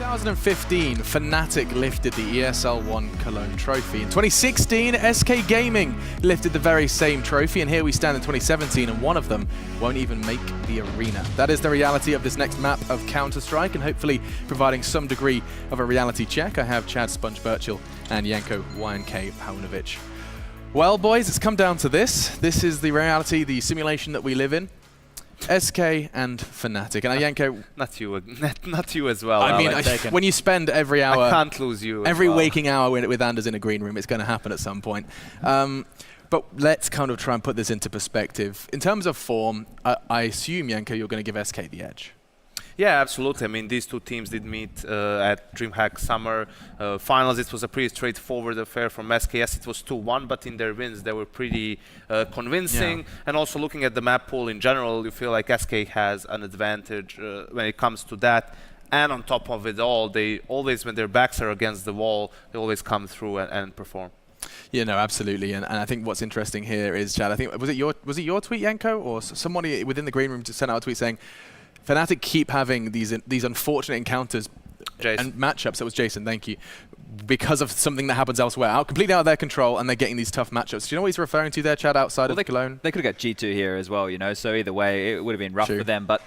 2015, Fnatic lifted the ESL 1 Cologne trophy. In 2016, SK Gaming lifted the very same trophy, and here we stand in 2017, and one of them won't even make the arena. That is the reality of this next map of Counter-Strike, and hopefully providing some degree of a reality check. I have Chad Sponge Birchall and Janko YNK Paunovic. Well, boys, it's come down to this. This is the reality, the simulation that we live in. SK and Fnatic, and Janko. Not you as well. I mean, when you spend every hour, I can't lose you. Every waking hour with Anders in a green room, it's going to happen at some point. But let's kind of try and put this into perspective. In terms of form, I assume, Janko, you're going to give SK the edge. Yeah, absolutely. I mean, these two teams did meet at DreamHack Summer Finals. It was a pretty straightforward affair from SK. Yes, it was 2-1, but in their wins, they were pretty convincing. Yeah. And also looking at the map pool in general, you feel like SK has an advantage when it comes to that. And on top of it all, they always, when their backs are against the wall, they always come through and perform. Yeah, no, absolutely, and I think what's interesting here is, Chad, I think was it your tweet, Janko, or somebody within the green room just sent out a tweet saying, Fnatic keep having these unfortunate encounters and matchups. That was Jason, thank you. Because of something that happens elsewhere, completely out of their control, and they're getting these tough matchups. Do you know what he's referring to there, Chad, outside of Cologne? They could have got G2 here as well, you know, so either way, it would have been rough for them. But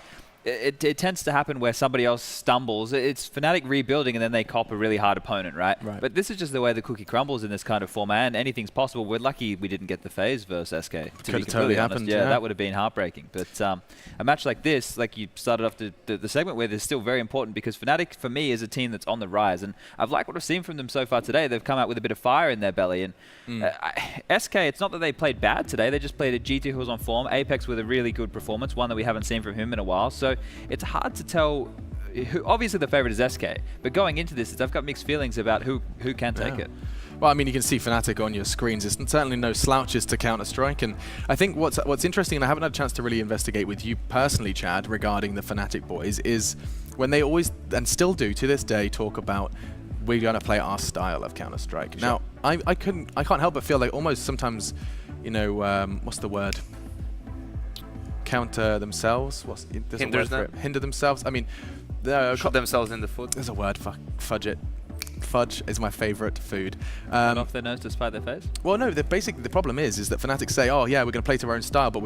it tends to happen where somebody else stumbles. It's Fnatic rebuilding and then they cop a really hard opponent, right? But this is just the way the cookie crumbles in this kind of format, and anything's possible. We're lucky we didn't get the phase versus SK. To be totally happened. Yeah, that would have been heartbreaking. But a match like this, like you started off the segment with, is still very important because Fnatic, for me, is a team that's on the rise. And I've liked what I've seen from them so far today. They've come out with a bit of fire in their belly. And SK, it's not that they played bad today. They just played a G2 who was on form. Apex with a really good performance, one that we haven't seen from him in a while. So it's hard to tell who. Obviously the favorite is SK, but going into this, I've got mixed feelings about who can take it. Well, I mean, you can see Fnatic on your screens. There's certainly no slouches to Counter-Strike, and I think what's interesting, and I haven't had a chance to really investigate with you personally, Chad, regarding the Fnatic boys, is when they always, and still do to this day, talk about we're going to play our style of Counter-Strike. Sure. Now, I can't help but feel like almost sometimes, you know, what's the word? Counter themselves? Hinder themselves? I mean, shot themselves in the foot. There's a word, fudge it. Fudge is my favorite food. Off their nose to spite their face? Well, no, basically the problem is that Fnatic say, oh yeah, we're going to play to our own style, but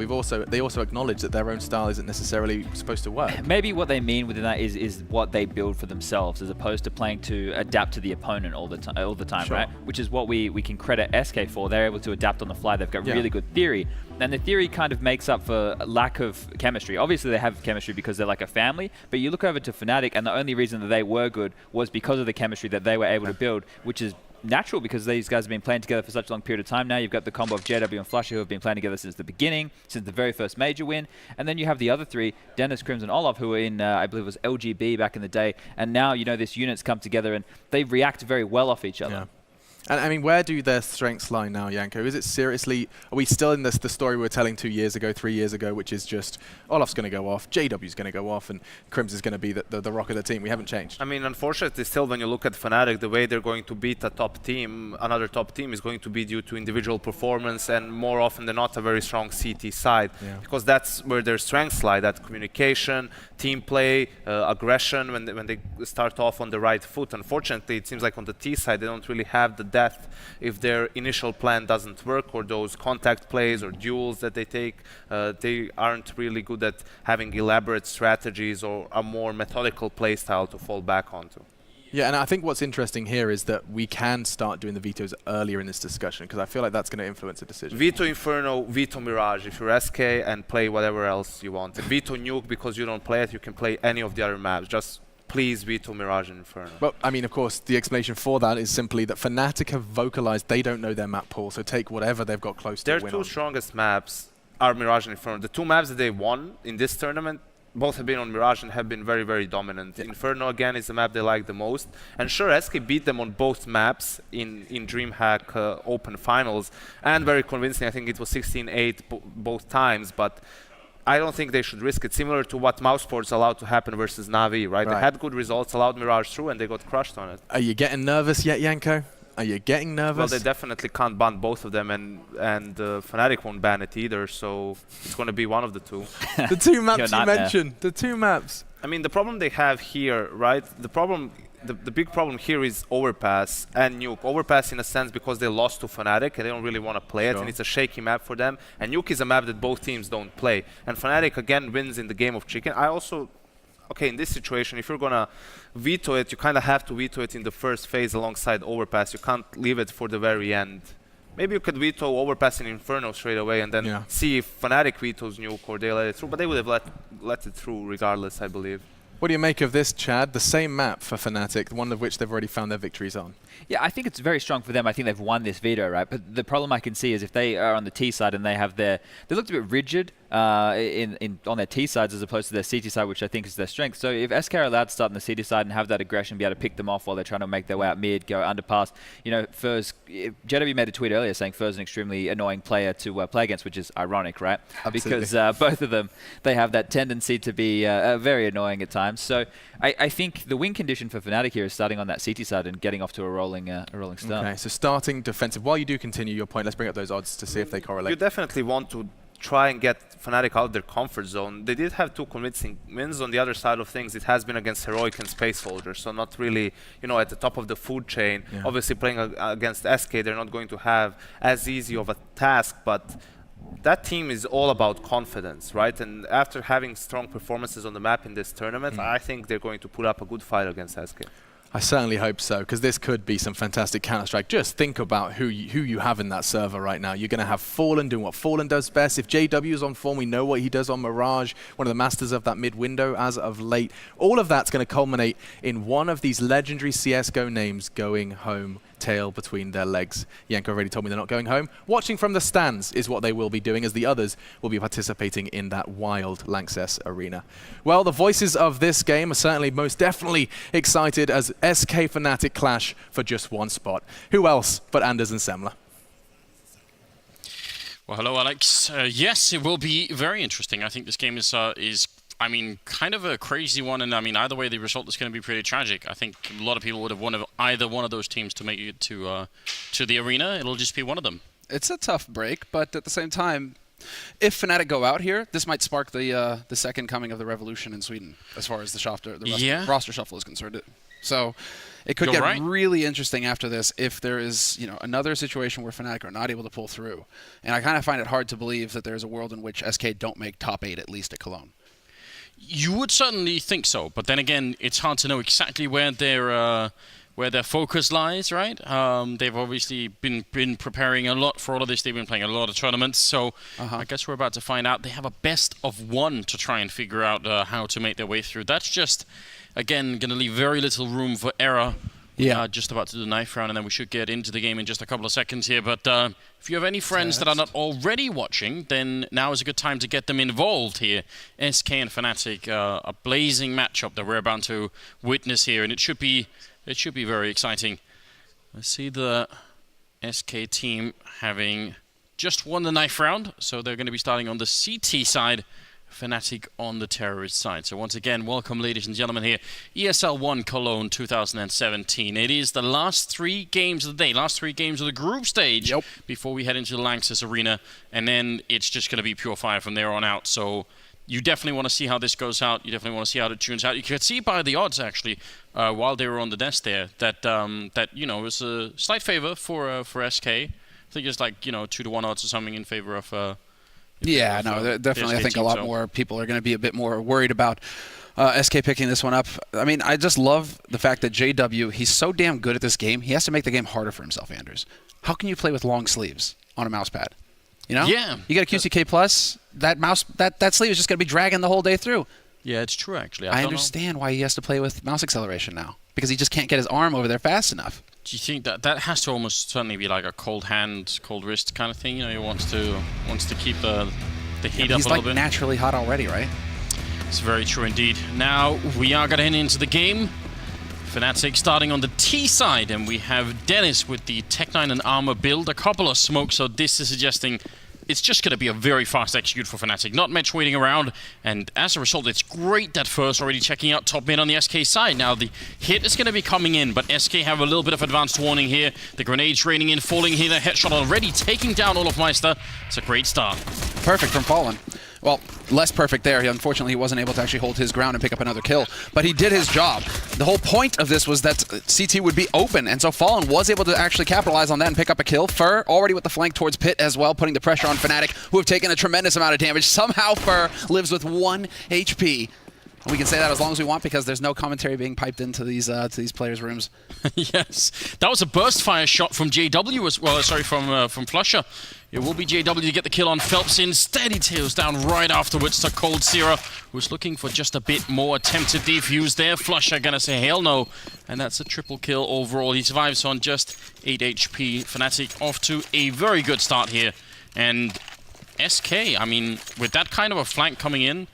they also acknowledge that their own style isn't necessarily supposed to work. Maybe what they mean within that is what they build for themselves, as opposed to playing to adapt to the opponent all the time, sure. Right? Which is what we can credit SK for. They're able to adapt on the fly. They've got really good theory. And the theory kind of makes up for a lack of chemistry. Obviously, they have chemistry because they're like a family, but you look over to Fnatic, and the only reason that they were good was because of the chemistry that they were able to build, which is natural because these guys have been playing together for such a long period of time now. You've got the combo of JW and Flusher who have been playing together since the beginning, since the very first major win. And then you have the other three, Dennis, Crims, and Olaf, who were in, I believe it was LGB back in the day. And now, you know, this unit's come together and they react very well off each other. Yeah. And I mean, where do their strengths lie now, Janko? Is it seriously, are we still in the story we were telling 2 years ago, 3 years ago, which is just Olaf's going to go off, JW's going to go off, and Crims is going to be the rock of the team? We haven't changed. I mean, unfortunately, still, when you look at Fnatic, the way they're going to beat a top team, another top team, is going to be due to individual performance and more often than not a very strong CT side. Yeah. Because that's where their strengths lie, that communication, team play, aggression, when they start off on the right foot. Unfortunately, it seems like on the T side, they don't really have the depth if their initial plan doesn't work, or those contact plays or duels that they take. They aren't really good at having elaborate strategies or a more methodical play style to fall back onto. Yeah, and I think what's interesting here is that we can start doing the vetoes earlier in this discussion, because I feel like that's going to influence the decision. Veto Inferno, veto Mirage if you're SK, and play whatever else you want. And veto Nuke, because you don't play it, you can play any of the other maps. Just please veto Mirage and Inferno. Well, I mean, of course, the explanation for that is simply that Fnatic have vocalized they don't know their map pool, so take whatever they've got close to win on. Their two strongest maps are Mirage and Inferno. The two maps that they won in this tournament, both have been on Mirage and have been very, very dominant. Yeah. Inferno, again, is the map they like the most. And sure, SK beat them on both maps in DreamHack Open Finals, and very convincing. I think it was 16-8 both times, but I don't think they should risk it. Similar to what Mousesports allowed to happen versus Na'Vi, right? They had good results, allowed Mirage through, and they got crushed on it. Are you getting nervous yet, Janko? Are you getting nervous? Well, they definitely can't ban both of them, and Fnatic won't ban it either, so it's going to be one of the two. The two maps you mentioned, the two maps. I mean, the problem they have here, right? The problem the big problem here is Overpass and Nuke. Overpass in a sense because they lost to Fnatic and they don't really want to play it, and it's a shaky map for them. And Nuke is a map that both teams don't play. And Fnatic again wins in the game of chicken. I also, okay, in this situation, if you're gonna veto it, you kind of have to veto it in the first phase alongside Overpass. You can't leave it for the very end. Maybe you could veto Overpass in Inferno straight away and then see if Fnatic vetoes Nuke or they let it through. But they would have let it through regardless, I believe. What do you make of this, Chad? The same map for Fnatic, one of which they've already found their victories on. Yeah, I think it's very strong for them. I think they've won this veto, right? But the problem I can see is if they are on the T side and they have they looked a bit rigid on their T sides as opposed to their CT side, which I think is their strength. So if SK are allowed to start on the CT side and have that aggression, be able to pick them off while they're trying to make their way out mid, go underpass, you know, Furz, JW made a tweet earlier saying Furz is an extremely annoying player to play against, which is ironic, right? Absolutely. Because both of them, they have that tendency to be very annoying at times. So I think the win condition for Fnatic here is starting on that CT side and getting off to a rolling start. Okay, so starting defensive. While you do continue your point, let's bring up those odds to see if they correlate. You definitely want to try and get Fnatic out of their comfort zone. They did have 2 convincing wins. On the other side of things, it has been against Heroic and Space Soldiers, so not really, you know, at the top of the food chain. Yeah. Obviously, playing against SK, they're not going to have as easy of a task, but that team is all about confidence, right? And after having strong performances on the map in this tournament, I think they're going to put up a good fight against SK. I certainly hope so, because this could be some fantastic Counter-Strike. Just think about who you have in that server right now. You're going to have Fallen doing what Fallen does best. If JW is on form, we know what he does on Mirage, one of the masters of that mid-window as of late. All of that's going to culminate in one of these legendary CSGO names going home, tail between their legs. Yanko already told me they're not going home. Watching from the stands is what they will be doing, as the others will be participating in that wild Lanxess arena. Well, the voices of this game are certainly most definitely excited as SK Fnatic clash for just one spot. Who else but Anders and Semler? Well, hello, Alex. Yes, it will be very interesting. I think this game is I mean, kind of a crazy one, and I mean, either way, the result is going to be pretty tragic. I think a lot of people would have wanted either one of those teams to make it to the arena. It'll just be one of them. It's a tough break, but at the same time, if Fnatic go out here, this might spark the second coming of the revolution in Sweden, as far as the roster shuffle is concerned. So it could get really interesting after this if there is, you know, another situation where Fnatic are not able to pull through. And I kind of find it hard to believe that there's a world in which SK don't make top 8 at least at Cologne. You would certainly think so, but then again, it's hard to know exactly where their focus lies, right? They've obviously been preparing a lot for all of this. They've been playing a lot of tournaments, so I guess we're about to find out. They have a best of 1 to try and figure out how to make their way through. That's just, again, going to leave very little room for error. Yeah, just about to do the knife round, and then we should get into the game in just a couple of seconds here. But if you have any friends that are not already watching, then now is a good time to get them involved here. SK and Fnatic, a blazing matchup that we're about to witness here, and it should be very exciting. I see the SK team having just won the knife round, so they're going to be starting on the CT side. Fnatic on the terrorist side. So once again, welcome ladies and gentlemen here. ESL 1 Cologne 2017. It is the last 3 games of the day, last 3 games of the group stage before we head into the Lanxess arena, and then it's just going to be pure fire from there on out. So you definitely want to see how this goes out. You definitely want to see how it tunes out. You can see by the odds actually, while they were on the desk there, that that, you know, was a slight favor for SK. I think it's like, you know, 2-to-1 odds or something in favor of yeah, no, definitely. I think a lot more people are going to be a bit more worried about SK picking this one up. I mean, I just love the fact that JW, he's so damn good at this game, he has to make the game harder for himself, Anders. How can you play with long sleeves on a mouse pad? You know? Yeah. You got a QCK Plus, that mouse, that sleeve is just going to be dragging the whole day through. Yeah, it's true, actually. I understand why he has to play with mouse acceleration now, because he just can't get his arm over there fast enough. Do you think that has to almost certainly be like a cold hand, cold wrist kind of thing? You know, he wants to keep the heat up a little bit. He's like naturally hot already, right? It's very true indeed. Now we are going to head into the game. Fnatic starting on the T side, and we have Dennis with the Tech9 and Armor build. A couple of smokes, so this is suggesting it's just going to be a very fast execute for Fnatic. Not much waiting around, and as a result, it's great that First already checking out top mid on the SK side. Now, the hit is going to be coming in, but SK have a little bit of advanced warning here. The grenades raining in, falling here, the headshot already taking down Olaf Meister. It's a great start. Perfect from Fallen. Well, less perfect there. Unfortunately, he wasn't able to actually hold his ground and pick up another kill, but he did his job. The whole point of this was that CT would be open, and so Fallen was able to actually capitalize on that and pick up a kill. Fur already with the flank towards Pit as well, putting the pressure on Fnatic, who have taken a tremendous amount of damage. Somehow Fur lives with 1 HP. We can say that as long as we want because there's no commentary being piped into these players' rooms. Yes, that was a burst fire shot from JW as well. Sorry, from Flusher. It will be JW to get the kill on Phelps. Instead, he tails down right afterwards to Cold Sierra, who's looking for just a bit more attempted defuse there. Flusher gonna say hell no, and that's a triple kill overall. He survives on just 8 HP. Fnatic off to a very good start here, and SK. I mean, with that kind of a flank coming in.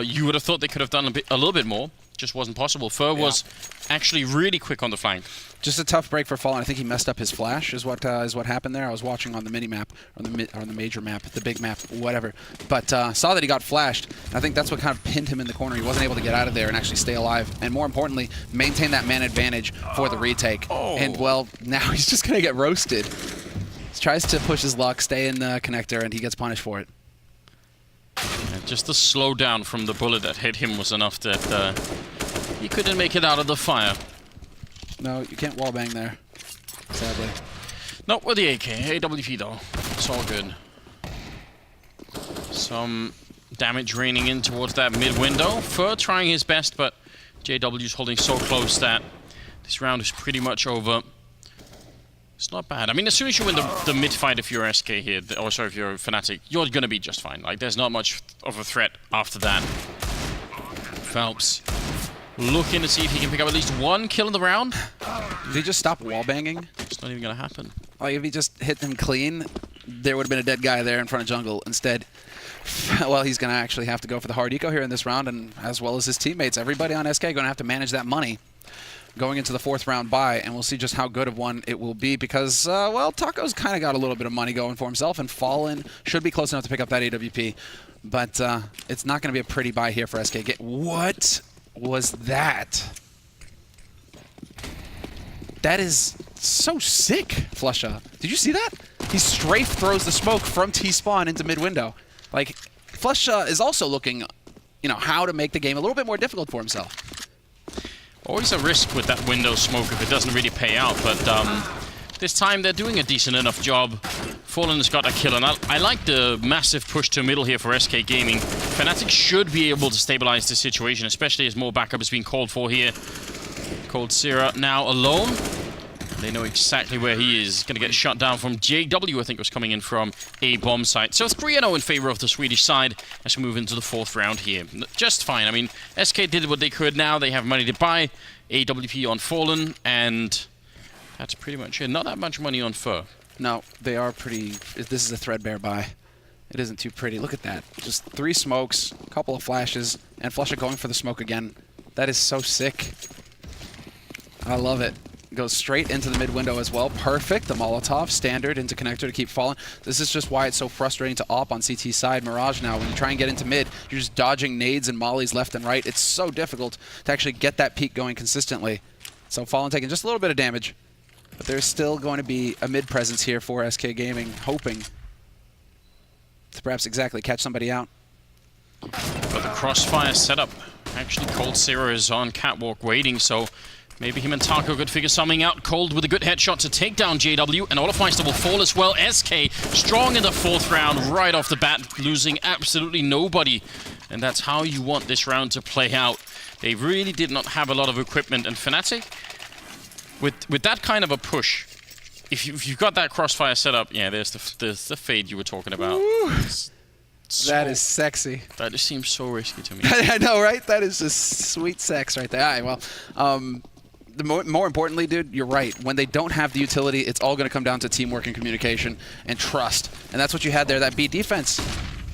You would have thought they could have done a little bit more. Just wasn't possible. Fur was actually really quick on the flank. Just a tough break for Fallen. I think he messed up his flash. Is what happened there. I was watching on the mini map, or on the major map, the big map, whatever. But saw that he got flashed. I think that's what kind of pinned him in the corner. He wasn't able to get out of there and actually stay alive. And more importantly, maintain that man advantage for the retake. And well, now he's just gonna get roasted. He tries to push his luck, stay in the connector, and he gets punished for it. Yeah, just the slowdown from the bullet that hit him was enough that he couldn't make it out of the fire. No, you can't wallbang there, sadly. Not with the AK. AWP though. It's all good. Some damage raining in towards that mid window. Fur trying his best, but JW's holding so close that this round is pretty much over. It's not bad. I mean, as soon as you win the mid fight, if you're SK here, or sorry, if you're Fnatic, you're gonna be just fine. Like, there's not much of a threat after that. Phelps looking to see if he can pick up at least 1 kill in the round. Did he just stop wallbanging? It's not even gonna happen. Like, if he just hit them clean, there would have been a dead guy there in front of jungle. Instead, well, he's gonna actually have to go for the hard eco here in this round, and as well as his teammates. Everybody on SK gonna have to manage that money going into the 4th round bye, and we'll see just how good of one it will be because, well, Taco's kind of got a little bit of money going for himself, and Fallen should be close enough to pick up that AWP, but it's not going to be a pretty bye here for SK. What was that? That is so sick, Flusha. Did you see that? He strafe throws the smoke from T-spawn into mid-window. Like, Flusha is also looking, you know, how to make the game a little bit more difficult for himself. Always a risk with that window smoke if it doesn't really pay out, but this time they're doing a decent enough job. Fallen has got a kill, and I like the massive push to middle here for SK Gaming. Fnatic should be able to stabilize the situation, especially as more backup is being called for here. Cold Sierra now alone. They know exactly where he is. Going to get shut down from JW, I think was coming in from a bomb site. So 3-0 in favor of the Swedish side as we move into the 4th round here. Just fine. I mean, SK did what they could now. They have money to buy AWP on Fallen, and that's pretty much it. Not that much money on Fur. No, they are pretty... This is a threadbare buy. It isn't too pretty. Look at that. Just 3 smokes, a couple of flashes, and Flusha going for the smoke again. That is so sick. I love it. Goes straight into the mid window as well. Perfect. The Molotov standard into connector to keep falling. This is just why it's so frustrating to op on CT side. Mirage now, when you try and get into mid, you're just dodging nades and mollies left and right. It's so difficult to actually get that peak going consistently. So Fallen taking just a little bit of damage. But there's still going to be a mid presence here for SK Gaming, hoping to perhaps exactly catch somebody out. But the crossfire setup. Actually, Cold Sierra is on catwalk waiting, so maybe him and Taco could figure something out. Cold with a good headshot to take down JW, and Olafmeister will fall as well. SK strong in the 4th round right off the bat, losing absolutely nobody. And that's how you want this round to play out. They really did not have a lot of equipment, and Fnatic, with that kind of a push, if you've got that crossfire setup, yeah, there's the fade you were talking about. That is sexy. That just seems so risky to me. I know, right? That is just sweet sex right there. All right, well, more importantly, dude, you're right. When they don't have the utility, it's all going to come down to teamwork and communication and trust. And that's what you had there, that B defense.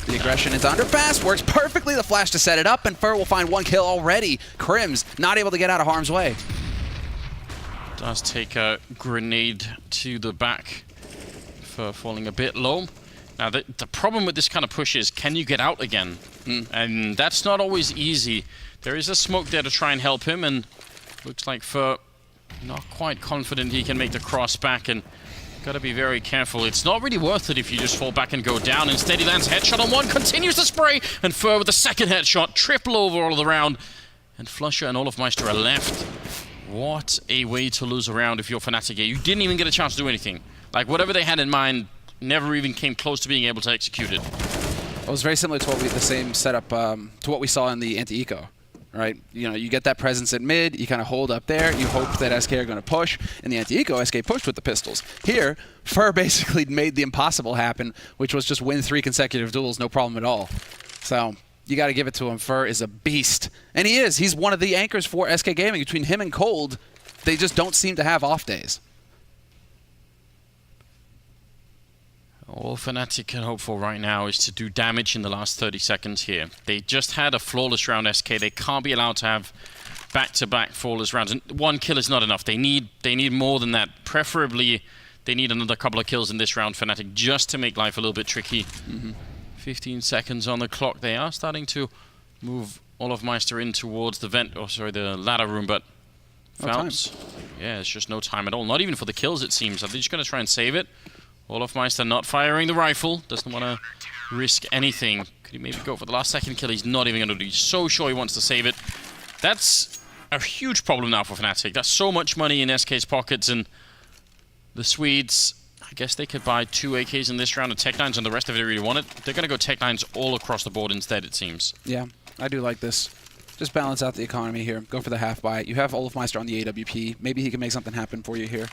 The aggression into underpass works perfectly. The flash to set it up, and Fur will find 1 kill already. Crims not able to get out of harm's way. Does take a grenade to the back for falling a bit low. Now, the problem with this kind of push is, can you get out again? And that's not always easy. There is a smoke there to try and help him, and looks like Fur not quite confident he can make the cross back, and Gotta be very careful. It's not really worth it if you just fall back and go down. Instead, he lands a headshot on one, continues to spray, and Fur with the second headshot, triple over all of the round. And Flusher and Olofmeister are left. What a way to lose a round if you're Fnatic here. You didn't even get a chance to do anything. Like, whatever they had in mind never even came close to being able to execute it. It was very similar to what the same setup to what we saw in the anti-eco. Right, you know, you get that presence at mid, you kind of hold up there, you hope that SK are going to push. In the anti-eco, SK pushed with the pistols. Here, Fur basically made the impossible happen, which was just win 3 consecutive duels, no problem at all. So, you got to give it to him. Fur is a beast. And he is. He's one of the anchors for SK Gaming. Between him and Cold, they just don't seem to have off days. All Fnatic can hope for right now is to do damage in the last 30 seconds here. They just had a flawless round, SK. They can't be allowed to have back-to-back flawless rounds. And 1 kill is not enough. They need more than that. Preferably, they need another couple of kills in this round, Fnatic, just to make life a little bit tricky. 15 seconds on the clock. They are starting to move Olofmeister in towards the the ladder room, but Phelps, yeah, it's just no time at all. Not even for the kills, it seems. Are they just going to try and save it? Olofmeister not firing the rifle. Doesn't want to risk anything. Could he maybe go for the last second kill? He's not even going to do. He's so sure he wants to save it. That's a huge problem now for Fnatic. That's so much money in SK's pockets, and the Swedes, I guess they could buy 2 AKs in this round of Tech-9s, and the rest of it they really want it. They're going to go Tech-9s all across the board instead, it seems. Yeah, I do like this. Just balance out the economy here. Go for the half buy. You have Olofmeister on the AWP. Maybe he can make something happen for you here.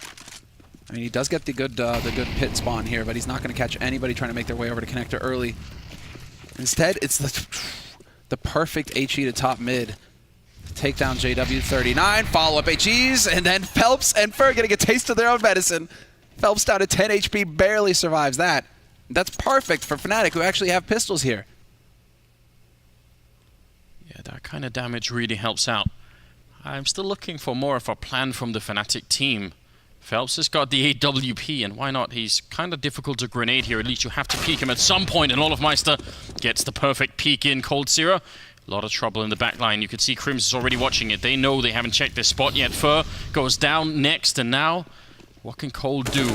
I mean, he does get the good pit spawn here, but he's not going to catch anybody trying to make their way over to connector early. Instead, it's the perfect HE to top mid. Take down JW39, follow up HEs, and then Phelps and Fur getting a taste of their own medicine. Phelps down to 10 HP, barely survives that. That's perfect for Fnatic, who actually have pistols here. Yeah, that kind of damage really helps out. I'm still looking for more of a plan from the Fnatic team. Phelps has got the AWP, and why not? He's kind of difficult to grenade here. At least you have to peek him at some point, and Olofmeister gets the perfect peek in. Cold Zero, a lot of trouble in the back line. You can see Crims is already watching it. They know they haven't checked this spot yet. Fur goes down next, and now, what can Cold do?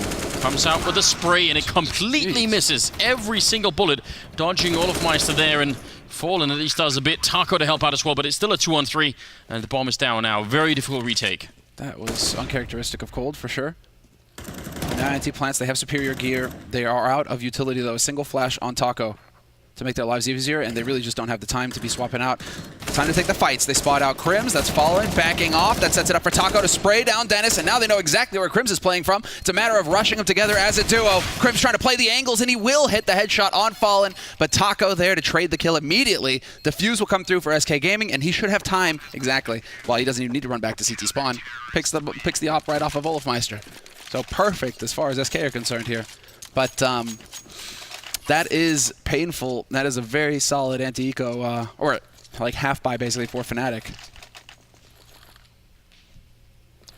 Comes out with a spray, and it completely misses. Every single bullet, dodging Olofmeister there, and Fallen at least does a bit. Taco to help out as well, but it's still a 2-on-3, and the bomb is down now. Very difficult retake. That was uncharacteristic of Cold, for sure. Now anti-plants, they have superior gear. They are out of utility, though. A single flash on Taco to make their lives easier, and they really just don't have the time to be swapping out. Time to take the fights. They spot out Crims. That's Fallen, backing off. That sets it up for Taco to spray down Dennis, and now they know exactly where Crims is playing from. It's a matter of rushing them together as a duo. Crims trying to play the angles, and he will hit the headshot on Fallen, but Taco there to trade the kill immediately. The fuse will come through for SK Gaming, and he should have time, exactly, while he doesn't even need to run back to CT spawn. Picks the op right off of Olofmeister. So perfect as far as SK are concerned here. But that is painful. That is a very solid anti-eco, or like half-buy basically for Fnatic.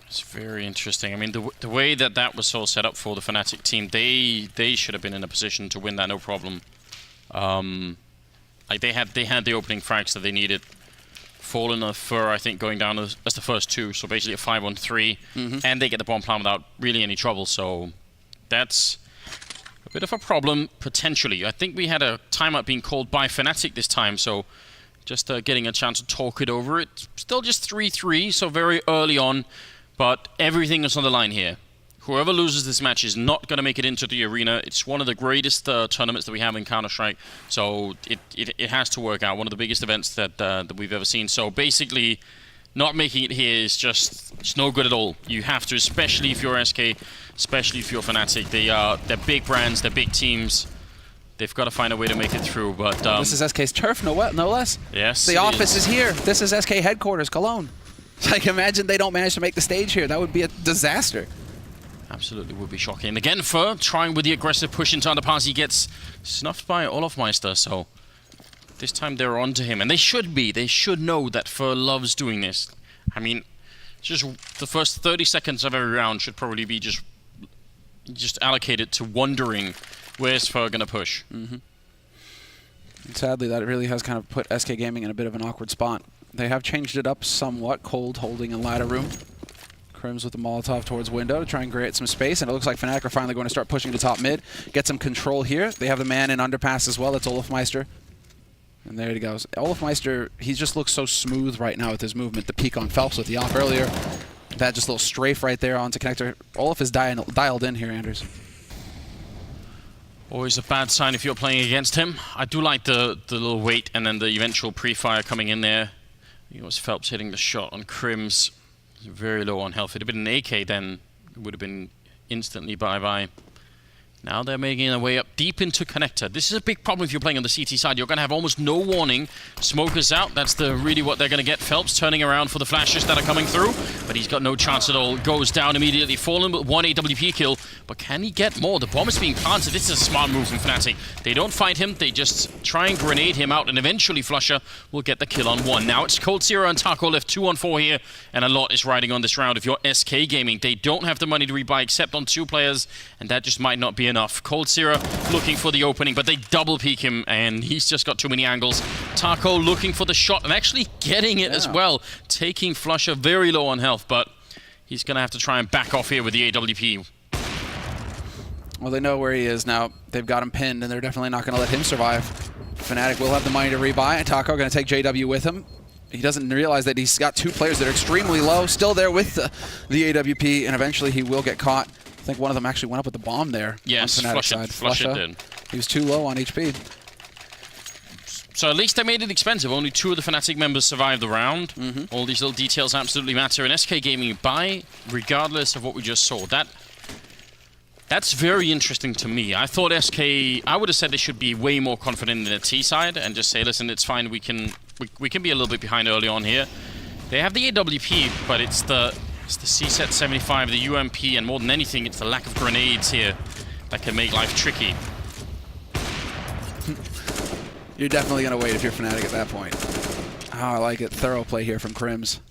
It's very interesting. I mean, the way that was all set up for the Fnatic team, they should have been in a position to win that no problem. Like they had the opening frags that they needed. Fallen or Fur, I think, going down as the first 2, so basically a 5-on-3, and they get the bomb plant without really any trouble. So that's a bit of a problem, potentially. I think we had a timeout being called by Fnatic this time, so just getting a chance to talk it over. It's still just 3-3, so very early on, but everything is on the line here. Whoever loses this match is not going to make it into the arena. It's one of the greatest tournaments that we have in Counter-Strike, so it has to work out. One of the biggest events that we've ever seen. So basically, not making it here is it's no good at all. You have to, especially if you're SK, especially if you're Fnatic. They're big brands, they're big teams. They've got to find a way to make it through. But this is SK's turf, no less. Yes, the office is here. This is SK headquarters, Cologne. Like, imagine they don't manage to make the stage here. That would be a disaster. Absolutely would be shocking. And again, Fur trying with the aggressive push into underpass. He gets snuffed by Olofmeister, so this time they're on to him. And they should be. They should know that Fur loves doing this. I mean, just the first 30 seconds of every round should probably be just allocated to wondering where's Fur going to push. And sadly, that really has kind of put SK Gaming in a bit of an awkward spot. They have changed it up somewhat. Cold holding in ladder room. Crims with the Molotov towards window to try and create some space, and it looks like Fnatic are finally going to start pushing to top mid. Get some control here. They have the man in underpass as well. That's Olafmeister. And there he goes. Olafmeister, he just looks so smooth right now with his movement. The peek on Phelps with the op earlier. That just little strafe right there onto connector. Olaf is dialed in here, Anders. Always a bad sign if you're playing against him. I do like the little wait and then the eventual pre-fire coming in there. It was Phelps hitting the shot on Crims. Very low on health. If it had been an AK, then it would have been instantly bye-bye. Now they're making their way up deep into connector. This is a big problem if you're playing on the CT side. You're going to have almost no warning. Smokers out. That's really what they're going to get. Phelps turning around for the flashes that are coming through. But he's got no chance at all. Goes down immediately. Fallen with one AWP kill. But can he get more? The bomb is being planted. This is a smart move from Fnatic. They don't fight him. They just try and grenade him out. And eventually Flusher will get the kill on one. Now it's coldzera and Taco left 2-on-4 here. And a lot is riding on this round. If you're SK Gaming, they don't have the money to rebuy except on 2 players. And that just might not be enough. coldzera looking for the opening, but they double peek him, and he's just got too many angles. Taco looking for the shot and actually getting it as well, taking Flusher very low on health, but he's going to have to try and back off here with the AWP. Well, they know where he is now. They've got him pinned, and they're definitely not going to let him survive. Fnatic will have the money to rebuy, and Taco going to take JW with him. He doesn't realize that he's got 2 players that are extremely low, still there with the AWP, and eventually he will get caught. I think one of them actually went up with the bomb there. Yes, on Fnatic's side. Flusher did. He was too low on HP. So at least they made it expensive. Only 2 of the Fnatic members survived the round. All these little details absolutely matter. And SK Gaming buy, regardless of what we just saw. That's very interesting to me. I thought SK, I would have said they should be way more confident in the T side and just say, listen, it's fine. We can be a little bit behind early on here. They have the AWP, but it's the CSET 75, the UMP, and more than anything, it's the lack of grenades here that can make life tricky. You're definitely going to wait if you're Fnatic at that point. Oh, I like it. Thorough play here from Crims.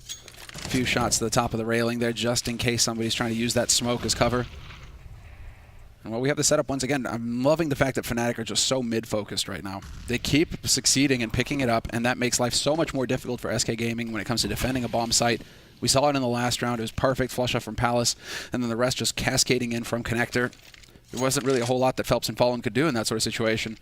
A few shots to the top of the railing there just in case somebody's trying to use that smoke as cover. And well, we have the setup once again. I'm loving the fact that Fnatic are just so mid-focused right now. They keep succeeding and picking it up, and that makes life so much more difficult for SK Gaming when it comes to defending a bomb site. We saw it in the last round. It was perfect. Flush up from Palace, and then the rest just cascading in from Connector. There wasn't really a whole lot that Phelps and Fallen could do in that sort of situation.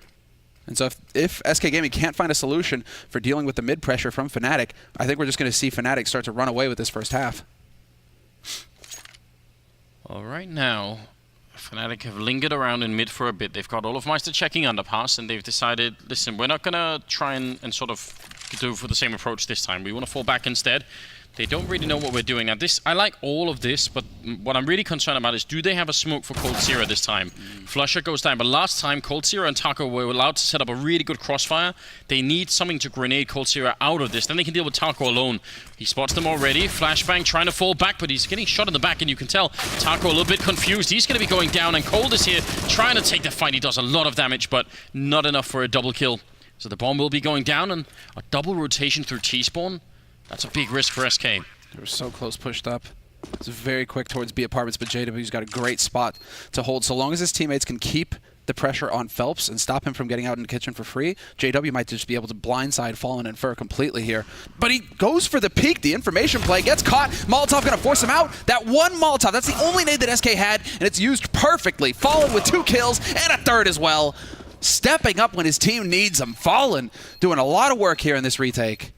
And so if SK Gaming can't find a solution for dealing with the mid-pressure from Fnatic, I think we're just going to see Fnatic start to run away with this first half. Well, right now, Fnatic have lingered around in mid for a bit. They've got Olafmeister checking underpass, and they've decided, listen, we're not going to try and sort of do for the same approach this time. We want to fall back instead. They don't really know what we're doing. Now, I like all of this, but what I'm really concerned about is, do they have a smoke for coldzera this time? Flusher goes down, but last time, coldzera and Taco were allowed to set up a really good crossfire. They need something to grenade coldzera out of this. Then they can deal with Taco alone. He spots them already. Flashbang trying to fall back, but he's getting shot in the back, and you can tell Taco a little bit confused. He's going to be going down, and Cold is here trying to take the fight. He does a lot of damage, but not enough for a double kill. So the bomb will be going down, and a double rotation through T-spawn. That's a big risk for SK. They were so close pushed up. It's very quick towards B apartments, but JW's got a great spot to hold. So long as his teammates can keep the pressure on Phelps and stop him from getting out in the kitchen for free, JW might just be able to blindside Fallen and Fur completely here. But he goes for the peek, the information play, gets caught. Molotov gonna force him out. That one Molotov, that's the only nade that SK had, and it's used perfectly. Fallen with 2 kills and a 3rd as well. Stepping up when his team needs him. Fallen doing a lot of work here in this retake.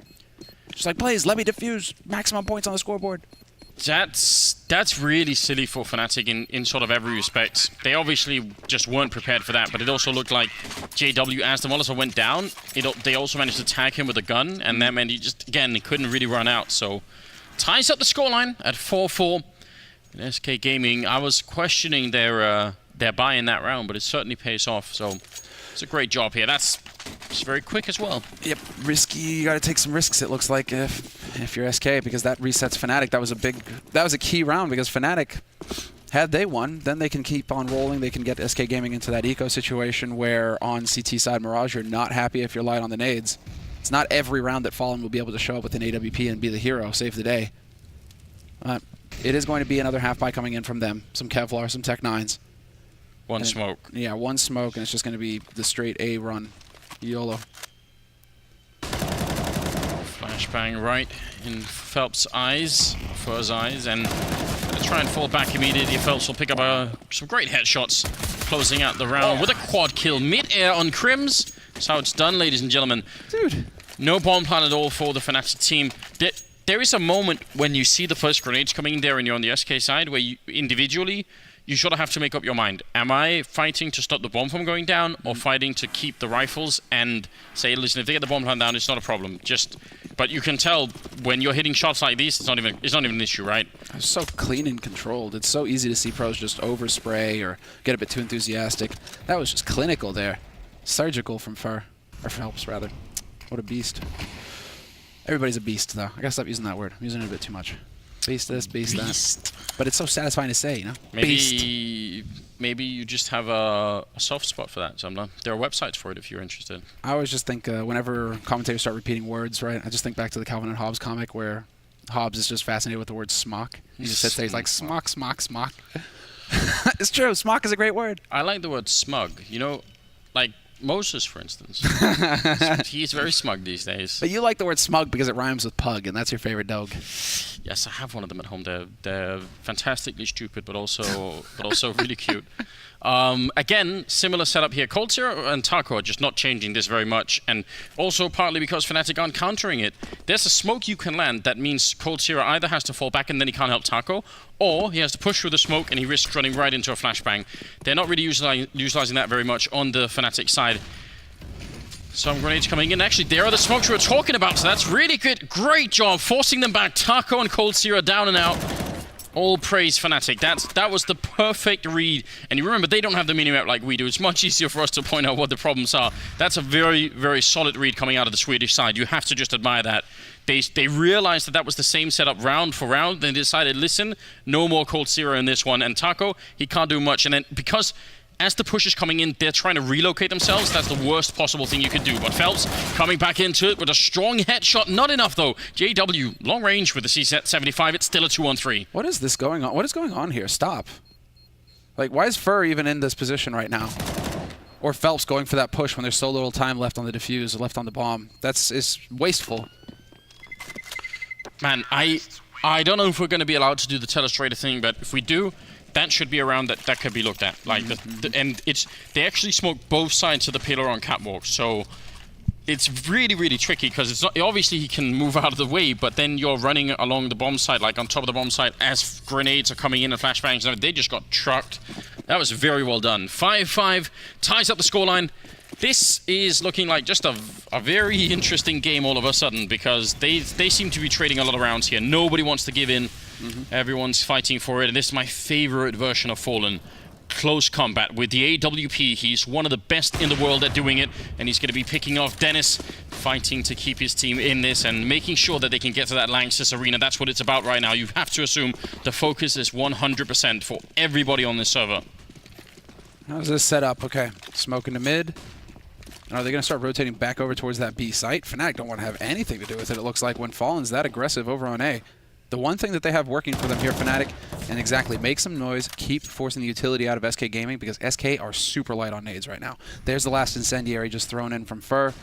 Just like, please, let me defuse. Maximum points on the scoreboard. That's really silly for Fnatic in sort of every respect. They obviously just weren't prepared for that, but it also looked like JW, as the Molotov went down, they also managed to tag him with a gun, and that meant he just, again, he couldn't really run out. So, ties up the scoreline at 4-4. In SK Gaming, I was questioning their buy in that round, but it certainly pays off. So, it's a great job here. It's very quick as well. Yep, risky. You got to take some risks. It looks like if you're SK, because that resets Fnatic. That was a key round because Fnatic, had they won, then they can keep on rolling. They can get SK Gaming into that eco situation where on CT side Mirage, you're not happy if you're light on the nades. It's not every round that Fallen will be able to show up with an AWP and be the hero, save the day. It is going to be another half buy coming in from them. Some Kevlar, some Tech 9s. One smoke. Yeah, one smoke, and it's just going to be the straight A run. YOLO. Flashbang right in Phelps' eyes, Fur's eyes, and try and fall back immediately. Phelps will pick up some great headshots, closing out the round with a quad kill mid-air on Crims. That's how it's done, ladies and gentlemen. Dude. No bomb plan at all for the Fnatic team. There is a moment when you see the first grenades coming in there and you're on the SK side where you individually, you sort of have to make up your mind. Am I fighting to stop the bomb from going down or fighting to keep the rifles and say, listen, if they get the bomb plan down, it's not a problem. But you can tell when you're hitting shots like these, it's not even an issue, right? It's so clean and controlled. It's so easy to see pros just overspray or get a bit too enthusiastic. That was just clinical there. Surgical from Fur. Or Phelps, rather. What a beast. Everybody's a beast, though. I gotta stop using that word. I'm using it a bit too much. Beast this, beast that. But it's so satisfying to say, you know? Maybe you just have a soft spot for that, Zamla. There are websites for it if you're interested. I always just think whenever commentators start repeating words, right, I just think back to the Calvin and Hobbes comic where Hobbes is just fascinated with the word smock. He just sits there, he's like, smock, smock, smock. It's true. Smock is a great word. I like the word smug. You know, like Moses, for instance. He's very smug these days. But you like the word smug because it rhymes with pug, and that's your favorite dog. Yes, I have one of them at home. They're fantastically stupid, but also really cute. Again, similar setup here. Cold Zero and Taco are just not changing this very much, and also partly because Fnatic aren't countering it. There's a smoke you can land that means Cold Zero either has to fall back and then he can't help Taco, or he has to push through the smoke and he risks running right into a flashbang. They're not really utilizing that very much on the Fnatic side. Some grenades coming in. Actually, there are the smokes we were talking about, so that's really good. Great job forcing them back. Taco and Cold Zero down and out. All praise Fnatic. That was the perfect read. And you remember, they don't have the mini-map like we do. It's much easier for us to point out what the problems are. That's a very, very solid read coming out of the Swedish side. You have to just admire that. They realized that was the same setup round for round. They decided, listen, no more Cold Zero in this one. And Taco, he can't do much. And then because as the push is coming in, they're trying to relocate themselves. That's the worst possible thing you could do. But Phelps coming back into it with a strong headshot. Not enough, though. JW, long range with the C-75. It's still a 2-on-3. What is this going on? What is going on here? Stop. Like, why is Fur even in this position right now? Or Phelps going for that push when there's so little time left on the defuse, left on the bomb. It's wasteful. Man, I don't know if we're going to be allowed to do the telestrator thing, but if we do, that should be around that could be looked at. Like and they actually smoke both sides of the pillar on catwalk, so it's really, really tricky because it's not obviously he can move out of the way, but then you're running along the bomb site, like on top of the bomb site as grenades are coming in and flashbangs. They just got trucked. That was very well done. 5-5 ties up the scoreline. This is looking like just a very interesting game all of a sudden because they seem to be trading a lot of rounds here. Nobody wants to give in. Everyone's fighting for it, and this is my favorite version of Fallen. Close combat with the AWP. He's one of the best in the world at doing it, and he's going to be picking off Dennis, fighting to keep his team in this and making sure that they can get to that Lanxess arena. That's what it's about right now. You have to assume the focus is 100% for everybody on this server. How's this set up? Okay, smoke in the mid. And are they going to start rotating back over towards that B site? Fnatic don't want to have anything to do with it, it looks like, when Fallen's that aggressive over on A. The one thing that they have working for them here, Fnatic, and exactly, make some noise, keep forcing the utility out of SK Gaming, because SK are super light on nades right now. There's the last incendiary just thrown in from Fur.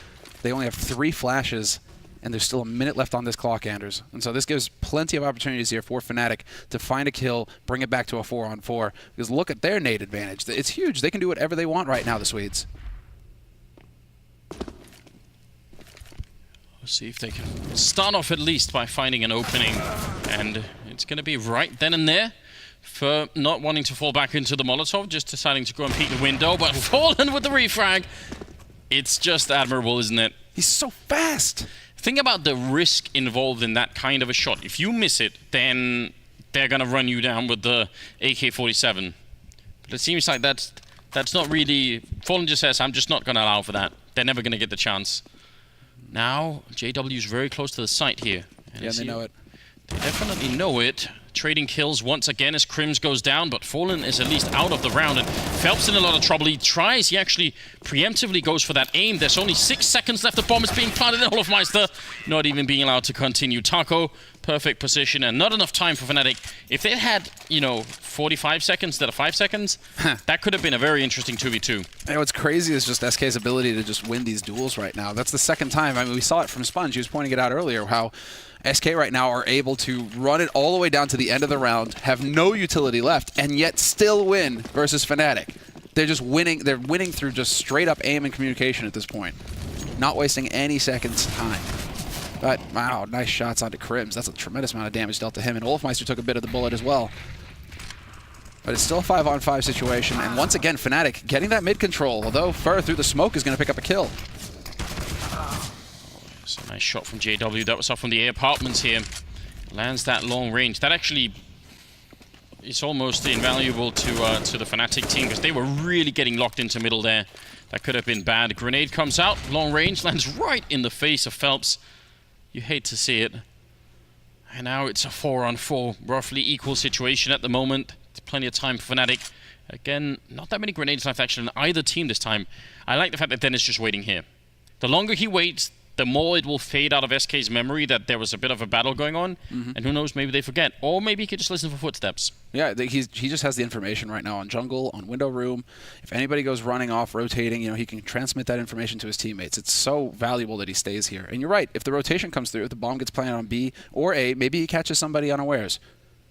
They only have 3 flashes, and there's still a minute left on this clock, Anders. And so this gives plenty of opportunities here for Fnatic to find a kill, bring it back to a 4-on-4, because look at their nade advantage. It's huge. They can do whatever they want right now, the Swedes. Let's see if they can start off at least by finding an opening. And it's going to be right then and there for not wanting to fall back into the Molotov, just deciding to go and peek the window. But Fallen with the refrag. It's just admirable, isn't it? He's so fast. Think about the risk involved in that kind of a shot. If you miss it, then they're going to run you down with the AK-47. But it seems like that's not really... Fallen just says, I'm just not going to allow for that. They're never going to get the chance. Now, JW is very close to the site here. And yeah, they know it. They definitely know it. Trading kills once again as Crims goes down, but Fallen is at least out of the round, and Phelps in a lot of trouble. He actually preemptively goes for that aim. There's only 6 seconds left. The bomb is being planted, and Olofmeister not even being allowed to continue. Taco, perfect position, and not enough time for Fnatic. If they had, 45 seconds instead of 5 seconds, that could have been a very interesting 2v2. And what's crazy is just SK's ability to just win these duels right now. That's the second time. I mean, we saw it from Sponge. He was pointing it out earlier, how SK right now are able to run it all the way down to the end of the round, have no utility left, and yet still win versus Fnatic. They're just winning. They're winning through just straight up aim and communication at this point. Not wasting any seconds time. But, wow, nice shots onto Crims. That's a tremendous amount of damage dealt to him. And Olofmeister took a bit of the bullet as well. But it's still a 5-on-5 situation. And once again, Fnatic getting that mid control, although Fur through the smoke is going to pick up a kill. It's a nice shot from JW. That was up from the A apartments here. Lands that long range. That actually is almost invaluable to the Fnatic team because they were really getting locked into middle there. That could have been bad. Grenade comes out, long range, lands right in the face of Phelps. You hate to see it. And now it's a 4-on-4, roughly equal situation at the moment. There's plenty of time for Fnatic. Again, not that many grenades left actually in either team this time. I like the fact that Dennis is just waiting here. The longer he waits, the more it will fade out of SK's memory that there was a bit of a battle going on. And who knows, maybe they forget. Or maybe he could just listen for footsteps. Yeah, he just has the information right now on jungle, on window room. If anybody goes running off, rotating, you know, he can transmit that information to his teammates. It's so valuable that he stays here. And you're right, if the rotation comes through, if the bomb gets planted on B or A, maybe he catches somebody unawares.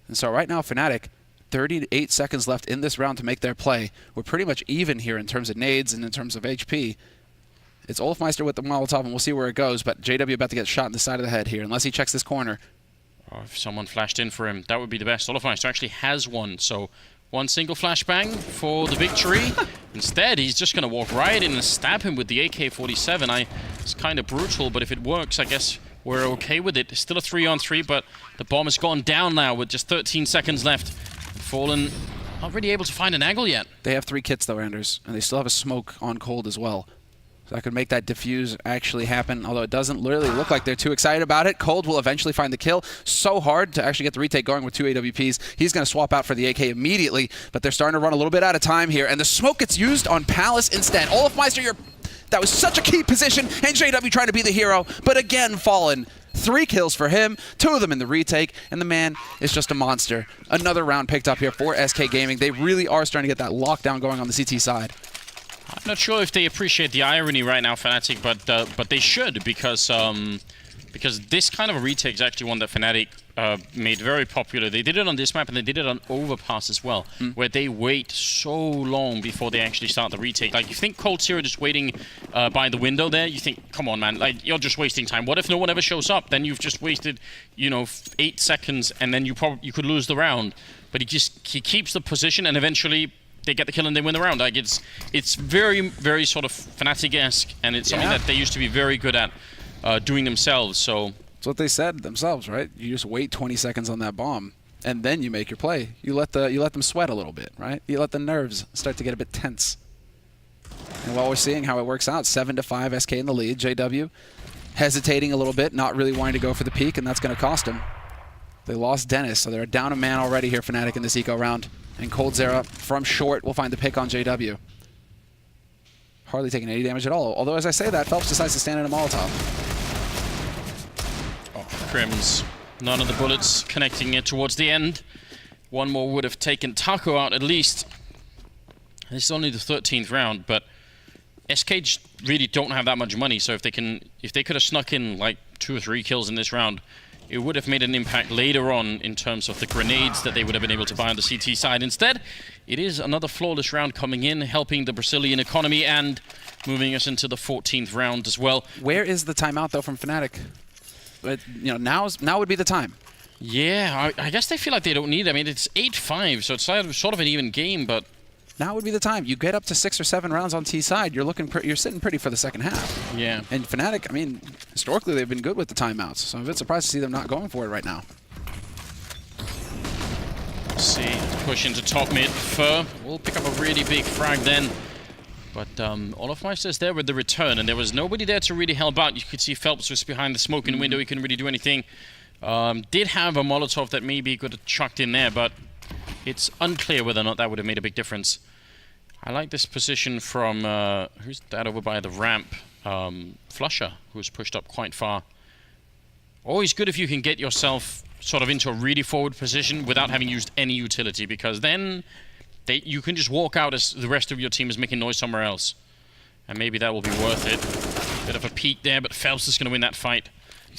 And so right now, Fnatic, 38 seconds left in this round to make their play. We're pretty much even here in terms of nades and in terms of HP. It's Olofmeister with the Molotov, and we'll see where it goes, but JW about to get shot in the side of the head here, unless he checks this corner. Oh, if someone flashed in for him, that would be the best. Olofmeister actually has one, so one single flashbang for the victory. Instead, he's just going to walk right in and stab him with the AK-47. It's kind of brutal, but if it works, I guess we're okay with it. It's still a 3-on-3, but the bomb has gone down now with just 13 seconds left. Fallen not really able to find an angle yet. They have 3 kits, though, Anders, and they still have a smoke on Cold as well. That could make that diffuse actually happen, although it doesn't really look like they're too excited about it. Cold will eventually find the kill. So hard to actually get the retake going with 2 AWPs. He's going to swap out for the AK immediately, but they're starting to run a little bit out of time here, and the smoke gets used on Palace instead. Olofmeister, that was such a key position, and JW trying to be the hero, but again fallen. 3 kills for him, 2 of them in the retake, and the man is just a monster. Another round picked up here for SK Gaming. They really are starting to get that lockdown going on the CT side. I'm not sure if they appreciate the irony right now, Fnatic, but they should, because this kind of a retake is actually one that Fnatic made very popular. They did it on this map, and they did it on Overpass as well, where they wait so long before they actually start the retake. Like, you think Cold Zero just waiting by the window there, you think, come on, man, like, you're just wasting time. What if no one ever shows up? Then you've just wasted, you know, 8 seconds, and then you could lose the round. But he keeps the position, and eventually they get the kill and they win the round. Like, it's very, very sort of Fnatic-esque, and it's something that they used to be very good at doing themselves. So that's what they said themselves, right? You just wait 20 seconds on that bomb, and then you make your play. You let them sweat a little bit, right? You let the nerves start to get a bit tense. And while we're seeing how it works out, 7-5 SK in the lead. JW hesitating a little bit, not really wanting to go for the peak, and that's going to cost him. They lost Dennis, so they're down a man already here, Fnatic, in this eco round. And Cold Zera from short will find the pick on JW. Hardly taking any damage at all. Although, as I say that, Phelps decides to stand in a Molotov. Oh, Crims, none of the bullets connecting it towards the end. One more would have taken Taco out at least. This is only the 13th round, but SK really don't have that much money. So if they could have snuck in like 2 or 3 kills in this round, it would have made an impact later on in terms of the grenades that they would have been able to buy on the CT side. Instead, it is another flawless round coming in, helping the Brazilian economy and moving us into the 14th round as well. Where is the timeout, though, from Fnatic? But, you know, now would be the time. Yeah, I guess they feel like they don't need it. I mean, it's 8-5, so it's sort of an even game, but now would be the time. You get up to 6 or 7 rounds on T side, you're sitting pretty for the second half. Yeah. And Fnatic, I mean, historically they've been good with the timeouts, so I'm a bit surprised to see them not going for it right now. Let's see, push into top mid. Fur will pick up a really big frag then. But Olofmeister's there with the return, and there was nobody there to really help out. You could see Phelps was behind the smoking window. He couldn't really do anything. Did have a Molotov that maybe could have chucked in there, but it's unclear whether or not that would have made a big difference. I like this position from, who's that over by the ramp? Flusher, who's pushed up quite far. Always good if you can get yourself sort of into a really forward position without having used any utility, because then you can just walk out as the rest of your team is making noise somewhere else. And maybe that will be worth it. Bit of a peek there, but Phelps is going to win that fight.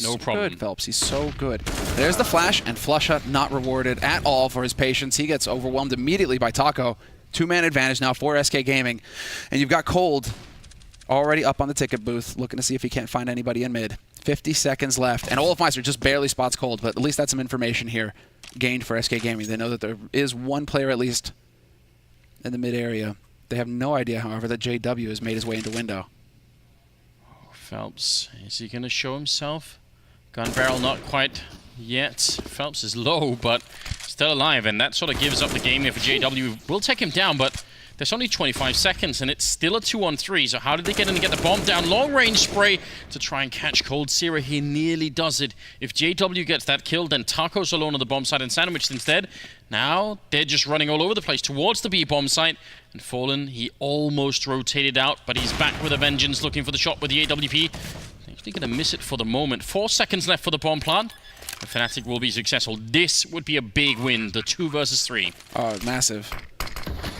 No problem. Good, Phelps. He's so good. There's the flash, and Flusha not rewarded at all for his patience. He gets overwhelmed immediately by Taco. 2-man advantage now for SK Gaming. And you've got Cold already up on the ticket booth, looking to see if he can't find anybody in mid. 50 seconds left. And Olofmeister just barely spots Cold, but at least that's some information here gained for SK Gaming. They know that there is one player at least in the mid area. They have no idea, however, that JW has made his way into window. Phelps, is he going to show himself? Gun barrel not quite yet. Phelps is low, but still alive, and that sort of gives up the game here for JW. Will take him down, but there's only 25 seconds, and it's still a 2-on-3. So how did they get in and get the bomb down? Long-range spray to try and catch Cold Sierra. He nearly does it. If JW gets that kill, then Taco's alone on the bomb site and sandwiched instead. Now they're just running all over the place towards the B bomb site. And Fallen, he almost rotated out, but he's back with a vengeance, looking for the shot with the AWP. Actually going to miss it for the moment. 4 seconds left for the bomb plant. The Fnatic will be successful. This would be a big win, the 2 versus 3. Oh, massive.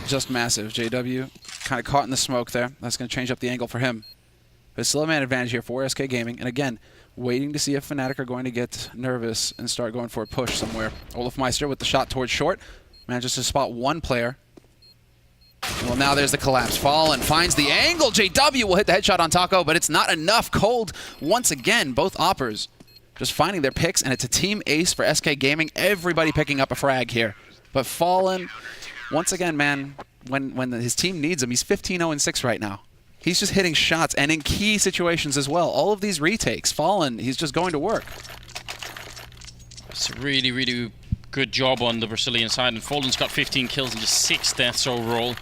Just massive. JW kind of caught in the smoke there. That's going to change up the angle for him. But still a man advantage here for SK Gaming. And again, waiting to see if Fnatic are going to get nervous and start going for a push somewhere. Olofmeister with the shot towards short. Manages to spot one player. Well, now there's the collapse. Fallen finds the angle. JW will hit the headshot on Taco, but it's not enough. Cold, once again, both oppers just finding their picks, and it's a team ace for SK Gaming. Everybody picking up a frag here. But Fallen, once again, man, when his team needs him, he's 15-0-6 right now. He's just hitting shots, and in key situations as well. All of these retakes, Fallen, he's just going to work. It's a really, really good job on the Brazilian side, and Fallen's got 15 kills and just 6 deaths overall.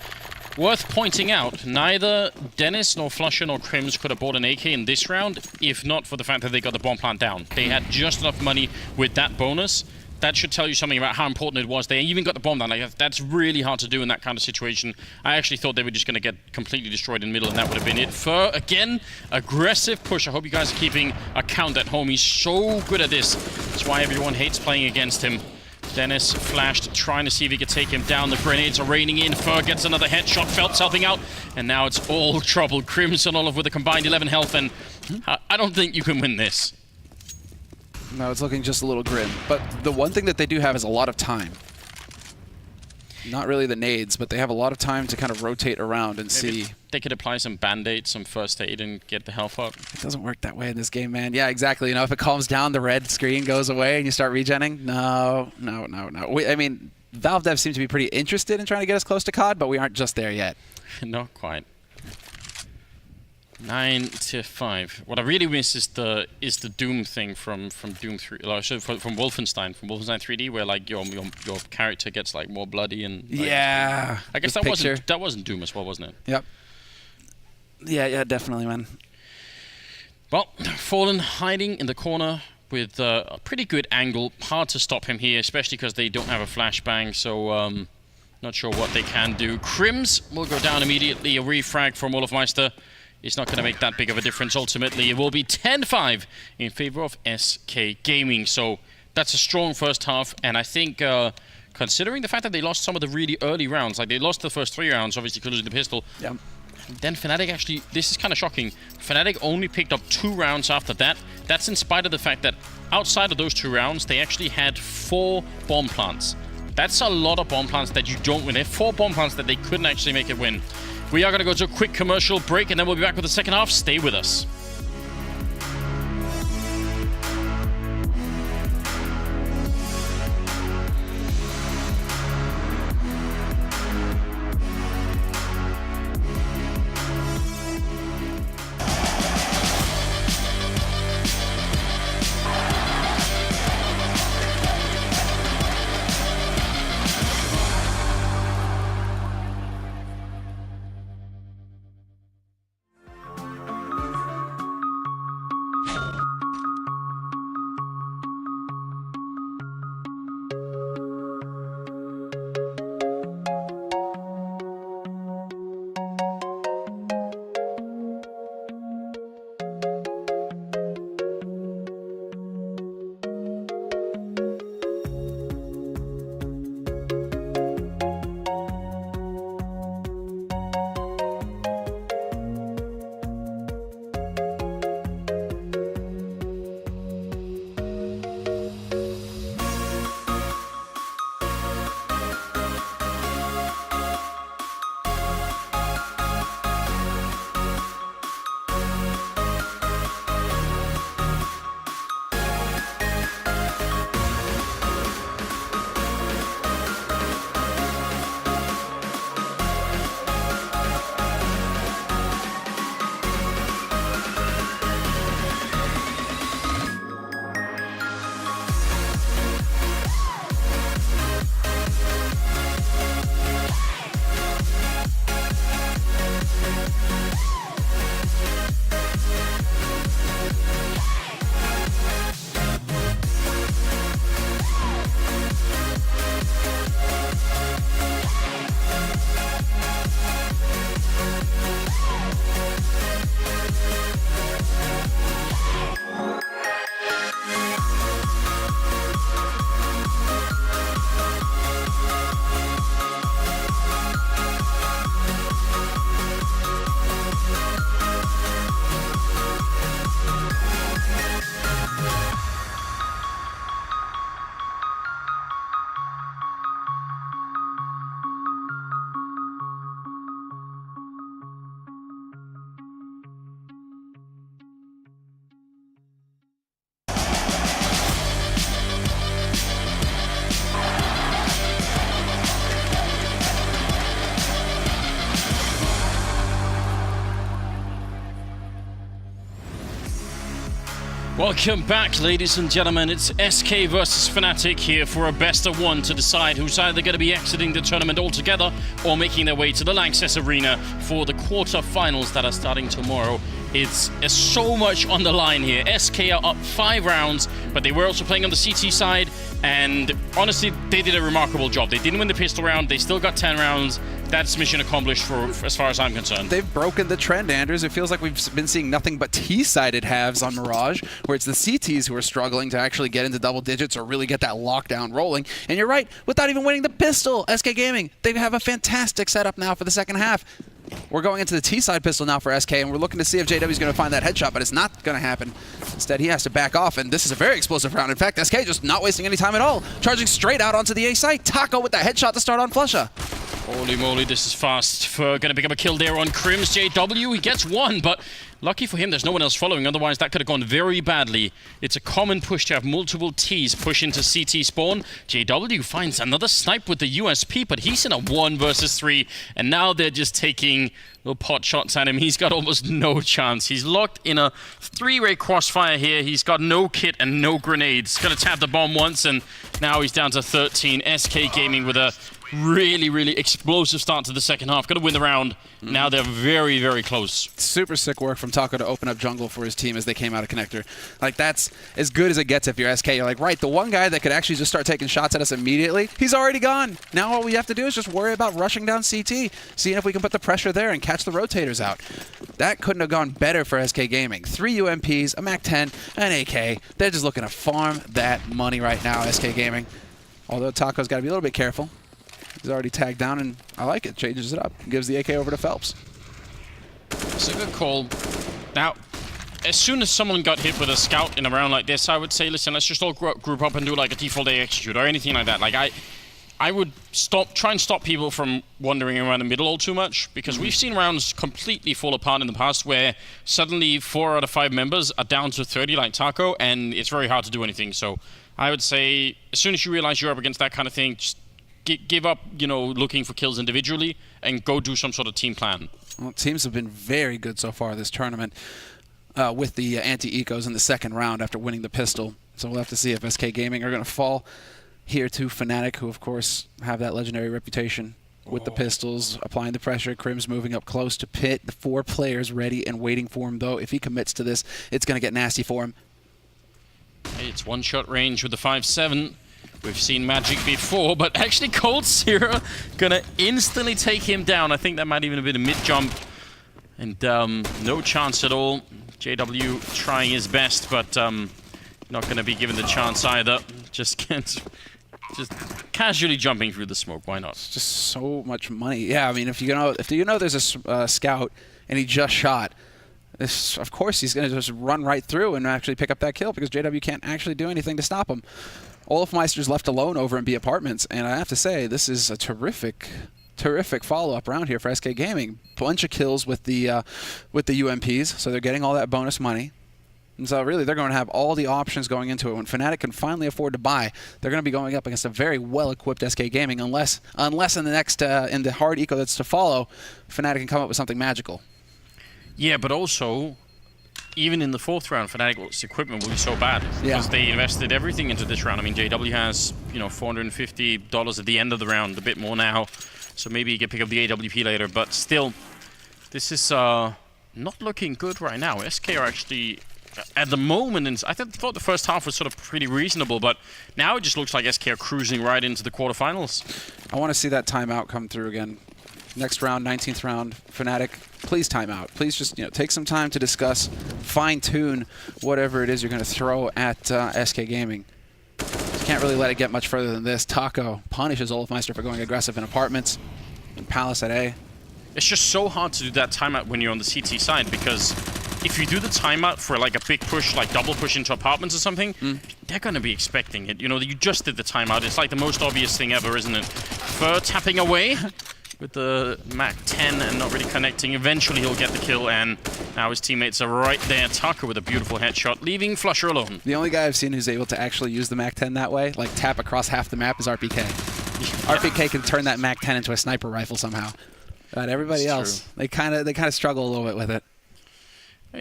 Worth pointing out, neither Dennis nor Flusha nor Crims could have bought an AK in this round, if not for the fact that they got the bomb plant down. They had just enough money with that bonus. That should tell you something about how important it was. They even got the bomb down. Like, that's really hard to do in that kind of situation. I actually thought they were just going to get completely destroyed in the middle, and that would have been it. Fur, again, aggressive push. I hope you guys are keeping a count at home. He's so good at this. That's why everyone hates playing against him. Dennis flashed, trying to see if he could take him down. The grenades are raining in. Fur gets another headshot. Phelps helping out. And now it's all trouble. Crimson Olive with a combined 11 health. And I don't think you can win this. No, it's looking just a little grim. But the one thing that they do have is a lot of time. Not really the nades, but they have a lot of time to kind of rotate around and see. They could apply some band-aids, some first aid, and get the health up. It doesn't work that way in this game, man. Yeah, exactly. You know, if it calms down, the red screen goes away and you start regenning. No. I mean, Valve Dev seems to be pretty interested in trying to get us close to COD, but we aren't just there yet. Not quite. 9-5. What I really miss is the Doom thing from Doom 3, from Wolfenstein 3D, where like your character gets like more bloody and like, yeah. I guess that wasn't Doom as well, wasn't it? Yep. Yeah, definitely, man. Well, Fallen hiding in the corner with a pretty good angle. Hard to stop him here, especially because they don't have a flashbang. So not sure what they can do. Crims will go down immediately. A refrag from Olofmeister. It's not going to make that big of a difference. Ultimately, it will be 10-5 in favor of SK Gaming. So that's a strong first half. And I think, considering the fact that they lost some of the really early rounds, like they lost the first 3 rounds, obviously because of the pistol. Yep. Then Fnatic actually, this is kind of shocking, Fnatic only picked up 2 rounds after that. That's in spite of the fact that outside of those 2 rounds, they actually had 4 bomb plants. That's a lot of bomb plants that you don't win. They have 4 bomb plants that they couldn't actually make it win. We are going to go to a quick commercial break, and then we'll be back with the second half. Stay with us. Welcome back, ladies and gentlemen. It's SK versus Fnatic here for a best of one to decide who's either going to be exiting the tournament altogether or making their way to the Lanxess Arena for the quarter-finals that are starting tomorrow. It's so much on the line here. SK are up 5 rounds, but they were also playing on the CT side, and honestly, they did a remarkable job. They didn't win the pistol round, they still got 10 rounds. That's mission accomplished for as far as I'm concerned. They've broken the trend, Anders. It feels like we've been seeing nothing but T-sided halves on Mirage, where it's the CTs who are struggling to actually get into double digits or really get that lockdown rolling. And you're right, without even winning the pistol, SK Gaming, they have a fantastic setup now for the second half. We're going into the T-side pistol now for SK, and we're looking to see if JW is going to find that headshot, but it's not going to happen. Instead, he has to back off, and this is a very explosive round. In fact, SK just not wasting any time at all, charging straight out onto the A site. Taco with that headshot to start on Flusha. Holy moly, this is fast. For going to pick up a kill there on Crims. JW, he gets one, but lucky for him, there's no one else following. Otherwise, that could have gone very badly. It's a common push to have multiple Ts push into CT spawn. JW finds another snipe with the USP, but he's in a 1 versus 3, and now they're just taking little pot shots at him. He's got almost no chance. He's locked in a 3-way crossfire here. He's got no kit and no grenades. Gonna tap the bomb once, and now he's down to 13. SK Gaming with a really explosive start to the second half. Gonna win the round. Now they're very close. Super sick work from Taco to open up jungle for his team as they came out of connector. Like, that's as good as it gets if you're SK. You're like, right, the one guy that could actually just start taking shots at us immediately, he's already gone. Now all we have to do is just worry about rushing down CT, seeing if we can put the pressure there and catch the rotators out. That couldn't have gone better for SK Gaming. 3 UMPs, a MAC-10, an AK. They're just looking to farm that money right now, SK Gaming. Although Taco's got to be a little bit careful. He's already tagged down, and I like it. Changes it up. Gives the AK over to Phelps. It's a good call. Now, as soon as someone got hit with a scout in a round like this, I would say, listen, let's just all group up and do like a default A execute or anything like that. Like, I would try and stop people from wandering around the middle all too much, because we've seen rounds completely fall apart in the past where suddenly 4 out of 5 members are down to 30 like Taco, and it's very hard to do anything. So I would say, as soon as you realize you're up against that kind of thing, just give up, you know, looking for kills individually and go do some sort of team plan. Well, teams have been very good so far this tournament with the anti-ecos in the second round after winning the pistol. So we'll have to see if SK Gaming are going to fall here to Fnatic, who of course have that legendary reputation with the pistols, applying the pressure. Crims moving up close to Pit. The 4 players ready and waiting for him, though. If he commits to this, it's going to get nasty for him. Hey, it's one-shot range with the 5-7. We've seen Magic before, but actually Cold Zero gonna instantly take him down. I think that might even have been a mid-jump. And no chance at all. JW trying his best, but not gonna be given the chance either. Just casually jumping through the smoke, why not? It's just so much money. Yeah, I mean, if you know there's a scout and he just shot, of course he's gonna just run right through and actually pick up that kill, because JW can't actually do anything to stop him. Olafmeister's left alone over in B Apartments, and I have to say, this is a terrific follow-up round here for SK Gaming. Bunch of kills with the UMPs, so they're getting all that bonus money. And so really, they're going to have all the options going into it. When Fnatic can finally afford to buy, they're going to be going up against a very well-equipped SK Gaming, unless in the next in the hard eco that's to follow, Fnatic can come up with something magical. Yeah, but also, even in the 4th round, Fnatic's equipment will be so bad because they invested everything into this round. I mean, JW has, you know, $450 at the end of the round, a bit more now. So maybe you can pick up the AWP later, but still, this is not looking good right now. SK are actually, at the moment, and I thought the first half was sort of pretty reasonable, but now it just looks like SK are cruising right into the quarterfinals. I want to see that timeout come through again. Next round, 19th round, Fnatic, please timeout. Please just, you know, take some time to discuss, fine-tune whatever it is you're going to throw at SK Gaming. You can't really let it get much further than this. Taco punishes Olafmeister for going aggressive in Apartments and Palace at A. It's just so hard to do that timeout when you're on the CT side, because if you do the timeout for like a big push, like double push into Apartments or something, they're going to be expecting it. You know, you just did the timeout. It's like the most obvious thing ever, isn't it? Fur tapping away with the MAC-10 and not really connecting. Eventually he'll get the kill, and now his teammates are right there. Tucker with a beautiful headshot, leaving Flusher alone. The only guy I've seen who's able to actually use the MAC-10 that way, like tap across half the map, is RPK. Yeah. RPK can turn that MAC-10 into a sniper rifle somehow. But everybody else, they kind of struggle a little bit with it.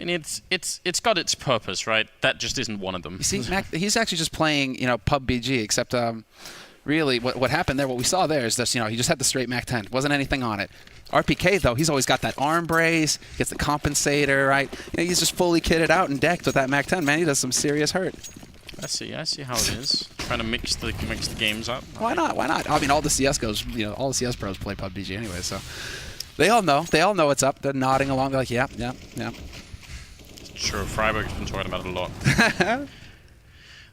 mean, it's got its purpose, right? That just isn't one of them. You see, Mac, he's actually just playing, PUBG, except really what happened there, what we saw there is just, he just had the straight Mac 10. Wasn't anything on it. RPK, though, he's always got that arm brace, gets the compensator, right? He's just fully kitted out and decked with that Mac 10, man. He does some serious hurt. I see how it is. Trying to mix the games up. Why not? I mean, all the CS goes, all the CS pros play PUBG anyway, so they all know. They all know what's up. They're nodding along. They're like, yeah. Sure, Freiburg's been talking about it a lot.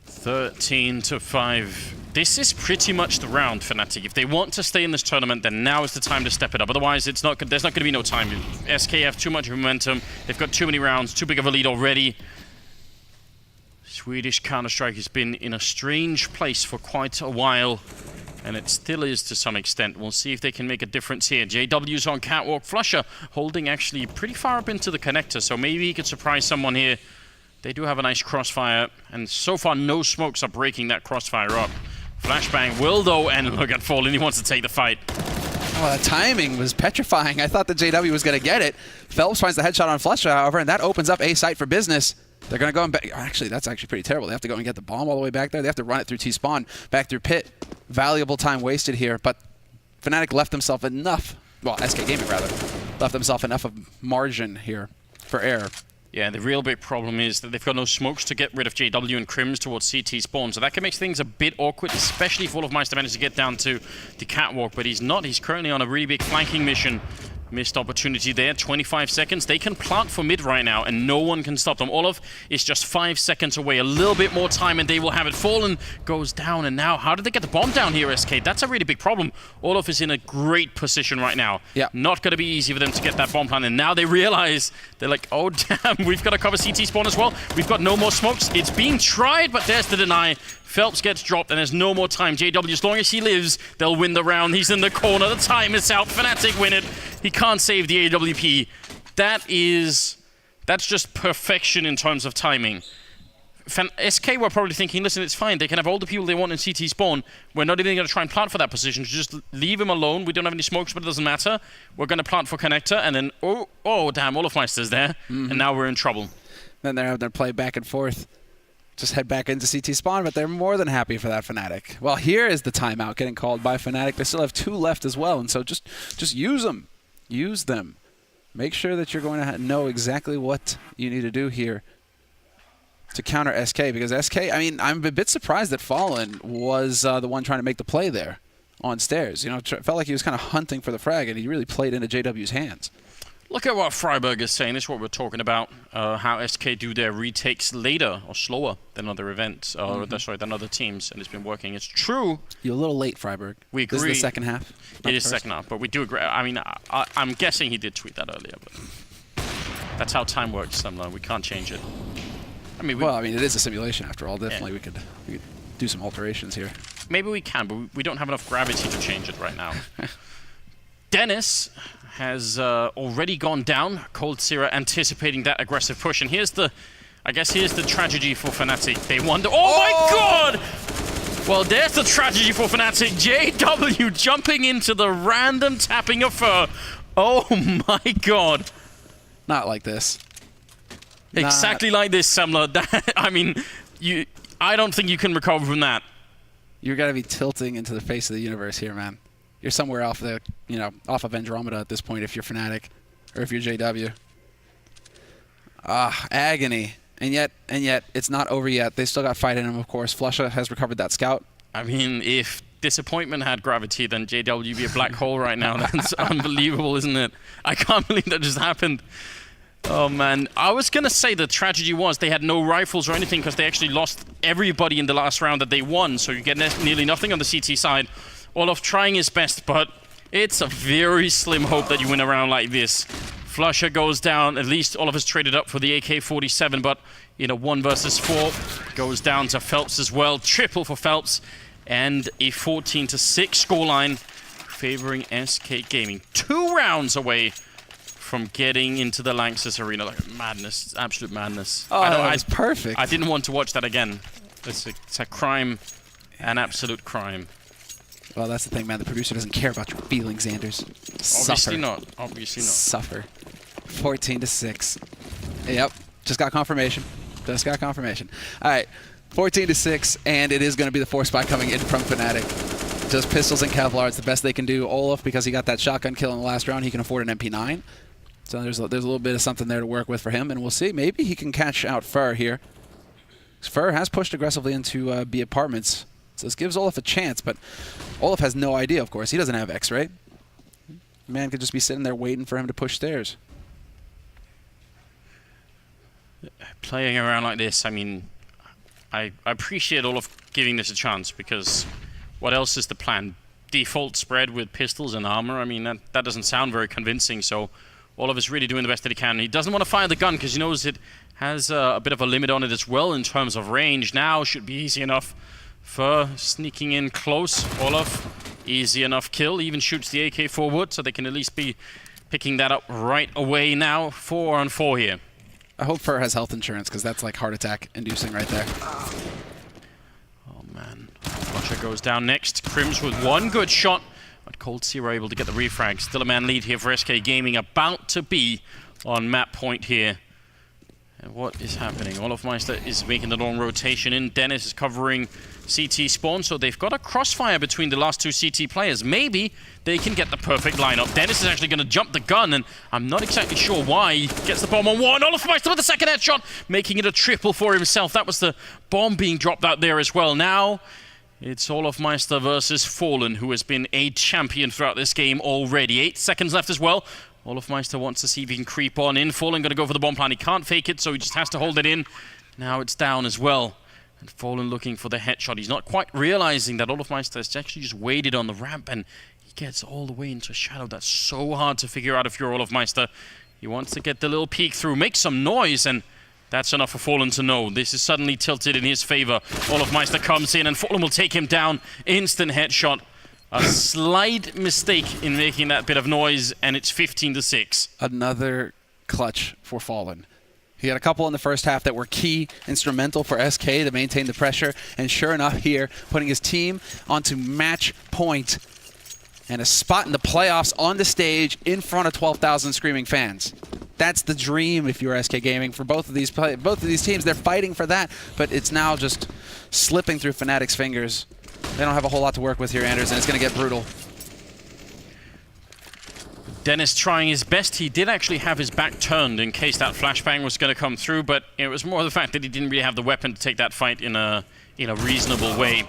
13-5. This is pretty much the round, Fnatic. If they want to stay in this tournament, then now is the time to step it up. Otherwise, there's not going to be no time. SK have too much momentum. They've got too many rounds, too big of a lead already. Swedish Counter-Strike has been in a strange place for quite a while, and it still is to some extent. We'll see if they can make a difference here. JW's on catwalk. Flusher holding actually pretty far up into the connector, so maybe he could surprise someone here. They do have a nice crossfire, and so far no smokes are breaking that crossfire up. Flashbang will, though, and look at Fallen. He wants to take the fight. Oh, the timing was petrifying. I thought the JW was going to get it. Phelps finds the headshot on Flusher, however, and that opens up A site for business. They're going to go and back. Actually, that's actually pretty terrible. They have to go and get the bomb all the way back there. They have to run it through T-spawn, back through pit. Valuable time wasted here, but Fnatic left himself enough. Well, SK Gaming, rather. Left himself enough of margin here for error. Yeah, the real big problem is that they've got no smokes to get rid of JW and Crims towards CT spawn, so that can make things a bit awkward, especially if Wolfmeister manages to get down to the catwalk, but he's not. He's currently on a really big flanking mission. Missed opportunity there, 25 seconds. They can plant for mid right now, and no one can stop them. Olaf is just 5 seconds away. A little bit more time, and they will have it. Fallen goes down, and now, how did they get the bomb down here, SK? That's a really big problem. Olaf is in a great position right now. Yeah. Not going to be easy for them to get that bomb plant, and now they realize, they're like, oh, damn, we've got to cover CT spawn as well. We've got no more smokes. It's being tried, but there's the deny. Phelps gets dropped, and there's no more time. JW, as long as he lives, they'll win the round. He's in the corner. The time is out. Fnatic win it. He can't save the AWP. That's just perfection in terms of timing. SK were probably thinking, listen, it's fine. They can have all the people they want in CT spawn. We're not even going to try and plant for that position. Just leave him alone. We don't have any smokes, but it doesn't matter. We're going to plant for connector, and then, oh damn, Olafmeister's there. And now we're in trouble. Then they're having their play back and forth. Just head back into CT spawn, but they're more than happy for that Fnatic. Well, here is the timeout getting called by Fnatic. They still have 2 left as well, and so just use them. Use them. Make sure that you're going to know exactly what you need to do here to counter SK, because SK, I mean, I'm a bit surprised that Fallen was the one trying to make the play there on stairs. Felt like he was kind of hunting for the frag, and he really played into JW's hands. Look at what Freiburg is saying. This is what we're talking about. How SK do their retakes later or slower than other events, than other teams, and it's been working. It's true. You're a little late, Freiburg. We agree. This is the second half. It is the second half, but we do agree. I mean, I'm guessing he did tweet that earlier, but that's how time works. We can't change it. I mean, it is a simulation after all. Definitely, we could do some alterations here. Maybe we can, but we don't have enough gravity to change it right now. Dennis has already gone down. Cold Sierra anticipating that aggressive push. And here's the tragedy for Fnatic. They wonder. Oh my god! Well, there's the tragedy for Fnatic. JW jumping into the random tapping of Fur. Oh my god. Not like this. Exactly like this, Semler. I mean, I don't think you can recover from that. You're going to be tilting into the face of the universe here, man. You're somewhere off of Andromeda at this point if you're Fnatic, or if you're JW. Agony. And yet, it's not over yet. They still got fight in them, of course. Flusha has recovered that scout. I mean, if disappointment had gravity, then JW would be a black hole right now. That's unbelievable, isn't it? I can't believe that just happened. Oh, man. I was going to say the tragedy was they had no rifles or anything because they actually lost everybody in the last round that they won, so you get nearly nothing on the CT side. Olaf trying his best, but it's a very slim hope that you win a round like this. Flusher goes down. At least Olaf has traded up for the AK-47, but in a 1 versus 4, goes down to Phelps as well. Triple for Phelps, and a 14-6 scoreline favoring SK Gaming. 2 rounds away from getting into the Lanxess Arena. Like madness, absolute madness. Oh, it's perfect. I didn't want to watch that again. It's a crime, an absolute crime. Well, that's the thing, man. The producer doesn't care about your feelings, Anders. Obviously not. Obviously not. Suffer. 14-6. Yep, just got confirmation. Just got confirmation. All right, 14-6, and it is going to be the force spy coming in from Fnatic. Just pistols and Kevlar, it's the best they can do. Olaf, because he got that shotgun kill in the last round, he can afford an MP9. So there's a little bit of something there to work with for him, and we'll see. Maybe he can catch out Fur here. Fur has pushed aggressively into B apartments, so this gives Olaf a chance, but Olaf has no idea, of course. He doesn't have X-ray. Man could just be sitting there waiting for him to push stairs. Playing around like this, I mean, I appreciate Olaf giving this a chance, because what else is the plan? Default spread with pistols and armor? I mean, that doesn't sound very convincing, so Olaf is really doing the best that he can. He doesn't want to fire the gun because he knows it has a bit of a limit on it as well in terms of range. Now should be easy enough for sneaking in close. Olaf, easy enough kill. Even shoots the AK forward, so they can at least be picking that up right away now. 4-on-4 here. I hope Fur has health insurance, because that's like heart attack inducing right there. Oh man. Flusher goes down next. Crims with one good shot. But Cold Zero able to get the refrag. Still a man lead here for SK Gaming. About to be on map point here. And what is happening? Olafmeister is making the long rotation in. Dennis is covering CT spawn, so they've got a crossfire between the last two CT players. Maybe they can get the perfect lineup. Dennis is actually going to jump the gun, and I'm not exactly sure why. He gets the bomb on one. Olafmeister with the second headshot, making it a triple for himself. That was the bomb being dropped out there as well. Now it's Olafmeister versus Fallen, who has been a champion throughout this game already. 8 seconds left as well. Olafmeister wants to see if he can creep on in. Fallen going to go for the bomb plan. He can't fake it, so he just has to hold it in. Now it's down as well. And Fallen looking for the headshot. He's not quite realizing that Olafmeister has actually just waited on the ramp, and he gets all the way into a shadow. That's so hard to figure out if you're Olafmeister. He wants to get the little peek through, make some noise, and that's enough for Fallen to know. This is suddenly tilted in his favor. Olafmeister comes in, and Fallen will take him down. Instant headshot. A slight mistake in making that bit of noise, and it's 15-6. Another clutch for Fallen. He had a couple in the first half that were key, instrumental for SK to maintain the pressure, and sure enough here, putting his team onto match point and a spot in the playoffs on the stage in front of 12,000 screaming fans. That's the dream if you're SK Gaming for both of these teams. They're fighting for that, but it's now just slipping through Fnatic's fingers. They don't have a whole lot to work with here, Anders, and it's going to get brutal. Dennis trying his best. He did actually have his back turned in case that flashbang was going to come through, but it was more the fact that he didn't really have the weapon to take that fight in a reasonable way.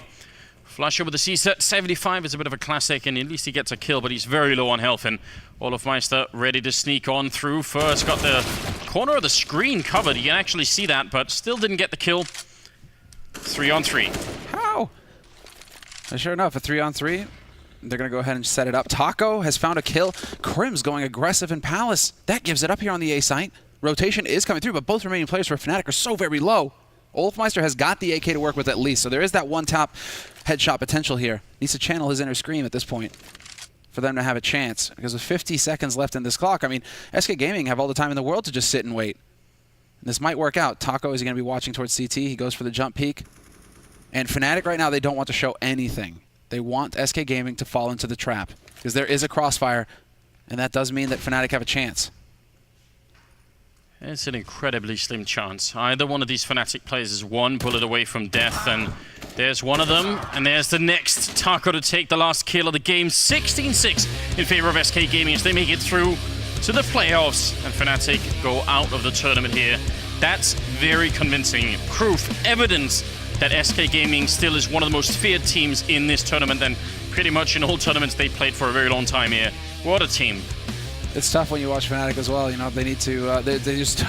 Flusher with the C-set 75 is a bit of a classic, and at least he gets a kill, but he's very low on health, and Olafmeister ready to sneak on through. First got the corner of the screen covered. You can actually see that, but still didn't get the kill. 3-on-3. How? And sure enough, a 3-on-3. They're going to go ahead and set it up. Taco has found a kill. Crim's going aggressive in Palace. That gives it up here on the A site. Rotation is coming through, but both remaining players for Fnatic are so very low. Olafmeister has got the AK to work with at least, so there is that one-tap headshot potential here. Needs to channel his inner scream at this point for them to have a chance. Because with 50 seconds left in this clock, I mean, SK Gaming have all the time in the world to just sit and wait. This might work out. Taco is going to be watching towards CT. He goes for the jump peek. And Fnatic right now, they don't want to show anything. They want SK Gaming to fall into the trap. Because there is a crossfire, and that does mean that Fnatic have a chance. It's an incredibly slim chance. Either one of these Fnatic players is one bullet away from death, and there's one of them, and there's the next. Taco to take the last kill of the game. 16-6 in favor of SK Gaming as they make it through to the playoffs, and Fnatic go out of the tournament here. That's very convincing. Proof, evidence that SK Gaming still is one of the most feared teams in this tournament, and pretty much in all tournaments they played for a very long time here. What a team. It's tough when you watch Fnatic as well. You know, they need to. They just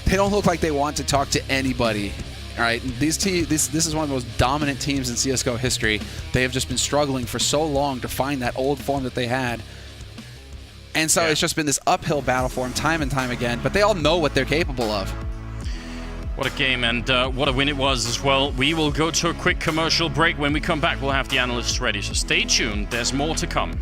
they don't look like they want to talk to anybody. All right, this is one of the most dominant teams in CS:GO history. They have just been struggling for so long to find that old form that they had, and so it's just been this uphill battle for them time and time again. But they all know what they're capable of. What a game, and what a win it was as well. We will go to a quick commercial break. When we come back, we'll have the analysts ready, so stay tuned. There's more to come.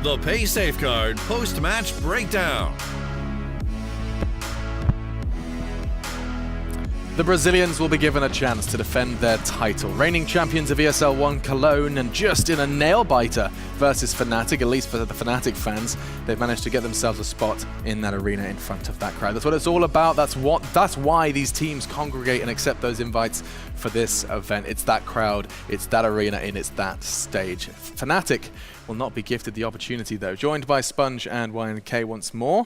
The Pay Safeguard post-match breakdown. The Brazilians will be given a chance to defend their title. Reigning champions of ESL 1 Cologne, and just in a nail-biter versus Fnatic, at least for the Fnatic fans, they've managed to get themselves a spot in that arena in front of that crowd. That's what it's all about. That's why these teams congregate and accept those invites for this event. It's that crowd, it's that arena, and it's that stage. Fnatic will not be gifted the opportunity, though. Joined by Sponge and YNK once more.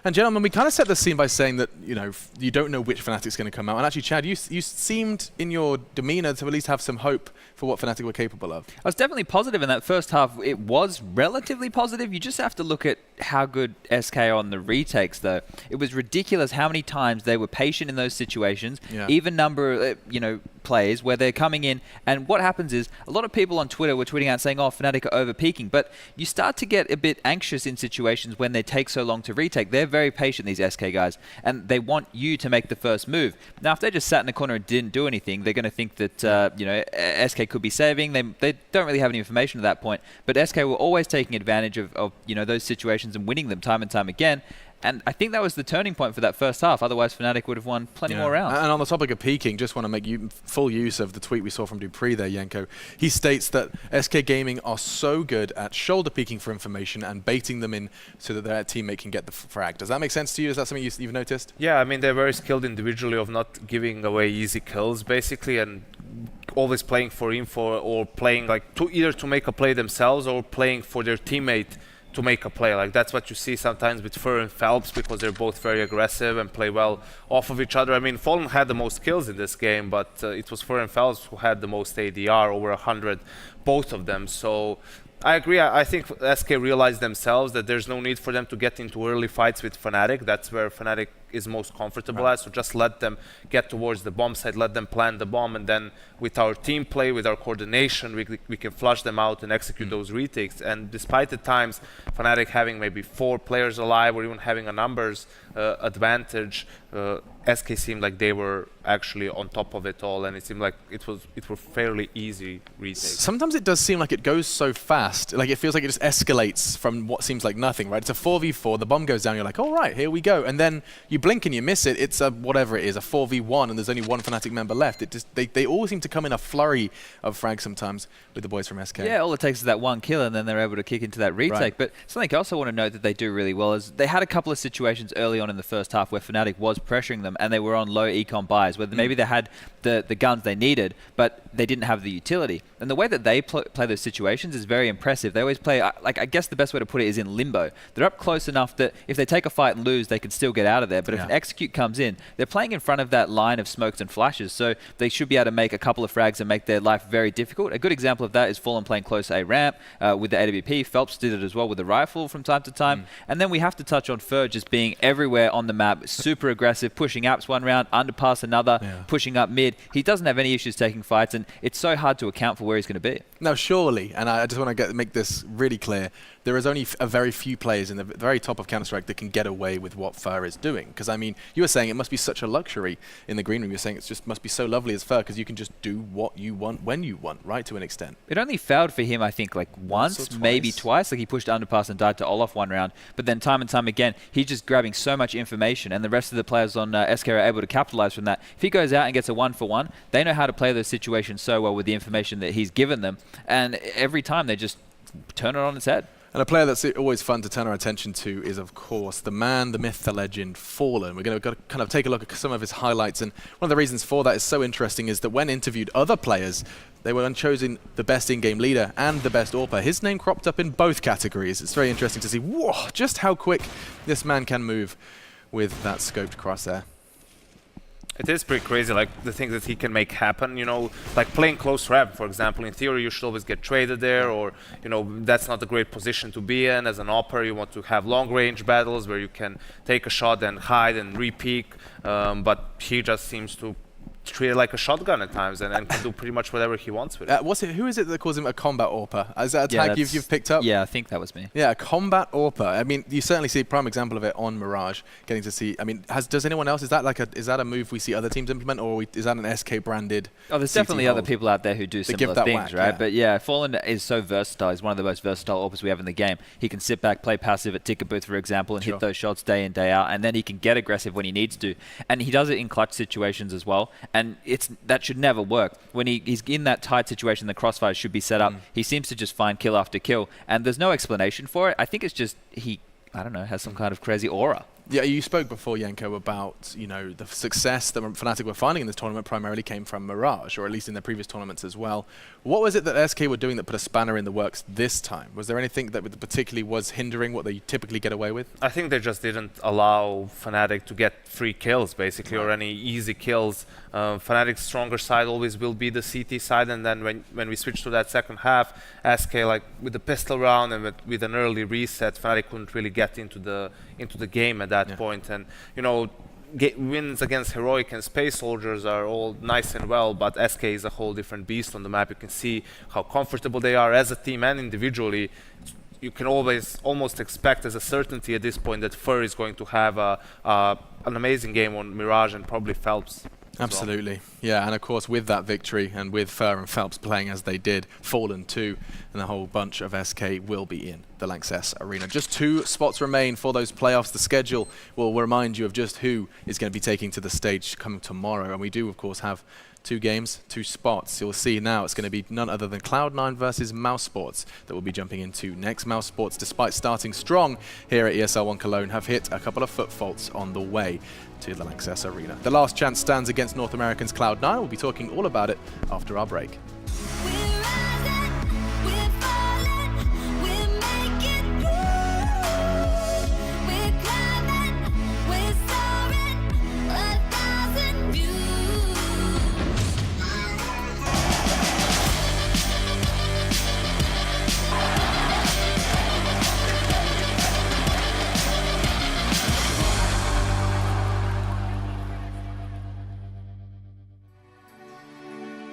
And gentlemen, we kind of set the scene by saying that, you know, you don't know which Fnatic's going to come out. And actually, Chad, you seemed in your demeanor to at least have some hope for what Fnatic were capable of. I was definitely positive in that first half. It was relatively positive. You just have to look at how good SK are on the retakes, though. It was ridiculous how many times they were patient in those situations. Yeah. Even number, plays where they're coming in, and what happens is a lot of people on Twitter were tweeting out saying, oh, Fnatic are over peaking, but you start to get a bit anxious in situations when they take so long to retake. They're very patient, these SK guys, and they want you to make the first move. Now, if they just sat in the corner and didn't do anything, they're going to think that SK could be saving. They don't really have any information at that point, but SK were always taking advantage of those situations and winning them time and time again. And I think that was the turning point for that first half. Otherwise, Fnatic would have won plenty more rounds. And on the topic of peaking, just want to make full use of the tweet we saw from Dupree there, Yenko. He states that SK Gaming are so good at shoulder peeking for information and baiting them in so that their teammate can get the frag. Does that make sense to you? Is that something you've noticed? Yeah, I mean, they're very skilled individually of not giving away easy kills, basically, and always playing for info or playing either to make a play themselves or playing for their teammate to make a play. Like that's what you see sometimes with Fur and Phelps, because they're both very aggressive and play well off of each other. I mean, Fallen had the most kills in this game, but it was Fur and Phelps who had the most ADR, over 100, both of them. So I agree. I think SK realized themselves that there's no need for them to get into early fights with Fnatic. That's where Fnatic is most comfortable at. So just let them get towards the bomb side, let them plant the bomb, and then with our team play, with our coordination, we can flush them out and execute those retakes. And despite the times Fnatic having maybe 4 players alive or even having a numbers advantage, SK seemed like they were actually on top of it all, and it seemed like it were fairly easy retakes. Sometimes it does seem like it goes so fast, like it feels like it just escalates from what seems like nothing, right? It's a 4v4, the bomb goes down, you're like, all right, here we go, and then you blink and you miss it. It's a whatever it is, a 4v1, and there's only one Fnatic member left. It just they all seem to come in a flurry of frags sometimes with the boys from SK. Yeah, all it takes is that one kill, and then they're able to kick into that retake. Right. But something else I want to note that they do really well is they had a couple of situations early on in the first half where Fnatic was pressuring them, and they were on low econ buys, where maybe they had the guns they needed, but they didn't have the utility. And the way that they play those situations is very impressive. They always play, I guess the best way to put it is in limbo. They're up close enough that if they take a fight and lose, they can still get out of there. But if an execute comes in, they're playing in front of that line of smokes and flashes, so they should be able to make a couple of frags and make their life very difficult. A good example of that is Fallen playing close A ramp with the AWP. Phelps did it as well with the rifle from time to time. And then we have to touch on Fur just being everywhere on the map, super aggressive, pushing apps one round, underpass another, pushing up mid. He doesn't have any issues taking fights, and it's so hard to account for where he's going to be. Now, surely, and I just want to make this really clear, there is only a very few players in the very top of Counter-Strike that can get away with what Fur is doing. Because, I mean, you were saying it must be such a luxury in the green room. You're saying it just must be so lovely as Fur because you can just do what you want when you want, right, to an extent. It only failed for him, I think, like once, maybe twice. Like he pushed underpass and died to Olaf one round. But then time and time again, he's just grabbing so much information, and the rest of the players on SK are able to capitalize from that. If he goes out and gets a 1-for-1, they know how to play those situations so well with the information that he's given them. And every time they just turn it on its head. And a player that's always fun to turn our attention to is, of course, the man, the myth, the legend, Fallen. We're going to kind of take a look at some of his highlights. And one of the reasons for that is so interesting is that when interviewed other players, they were chosen the best in-game leader and the best AWPer. His name cropped up in both categories. It's very interesting to see just how quick this man can move with that scoped crosshair. It is pretty crazy, like the things that he can make happen, you know, like playing close ramp, for example. In theory, you should always get traded there, or, you know, that's not a great position to be in. As an AWPer, you want to have long-range battles where you can take a shot and hide and re-peek, but he just seems to treat it like a shotgun at times and can do pretty much whatever he wants with it. Who is it that calls him a combat AWPer? Is that a tag you've picked up? Yeah, I think that was me. Yeah, a combat AWPer. I mean, you certainly see a prime example of it on Mirage. Getting to see. I mean, does anyone else? Is that a move we see other teams implement, or is that an SK branded? Oh, there's CT definitely hold? other people out there who do similar things, whack, right? yeah. But yeah, Fallen is so versatile. He's one of the most versatile AWPers we have in the game. He can sit back, play passive at ticket booth, for example, and hit those shots day in, day out, and then he can get aggressive when he needs to. And he does it in clutch situations as well. And that should never work. When he's in that tight situation, the crossfire should be set up. He seems to just find kill after kill, and there's no explanation for it. I think it's just I don't know, has some kind of crazy aura. Yeah, you spoke before, Yenko, about the success that Fnatic were finding in this tournament primarily came from Mirage, or at least in their previous tournaments as well. What was it that SK were doing that put a spanner in the works this time? Was there anything that particularly was hindering what they typically get away with? I think they just didn't allow Fnatic to get free kills, basically, or any easy kills. Fnatic's stronger side always will be the CT side, and then when we switch to that second half, SK, like with the pistol round and with an early reset, Fnatic couldn't really get into the game at that point. And wins against Heroic and Space Soldiers are all nice and well, but SK is a whole different beast on the map. You can see how comfortable they are as a team and individually. You can almost expect as a certainty at this point that Fur is going to have an amazing game on Mirage and probably Phelps. Absolutely. Yeah, and of course with that victory and with Fur and Phelps playing as they did, Fallen 2 and a whole bunch of SK will be in the Lanxess arena. Just 2 spots remain for those playoffs. The schedule will remind you of just who is going to be taking to the stage coming tomorrow, and we do of course have 2 games, 2 spots. You'll see now it's going to be none other than Cloud9 versus Mouse Sports that we'll be jumping into next. Mouse Sports, despite starting strong here at ESL 1 Cologne, have hit a couple of foot faults on the way to the Lanxess arena. The last chance stands against North Americans Cloud9. We'll be talking all about it after our break.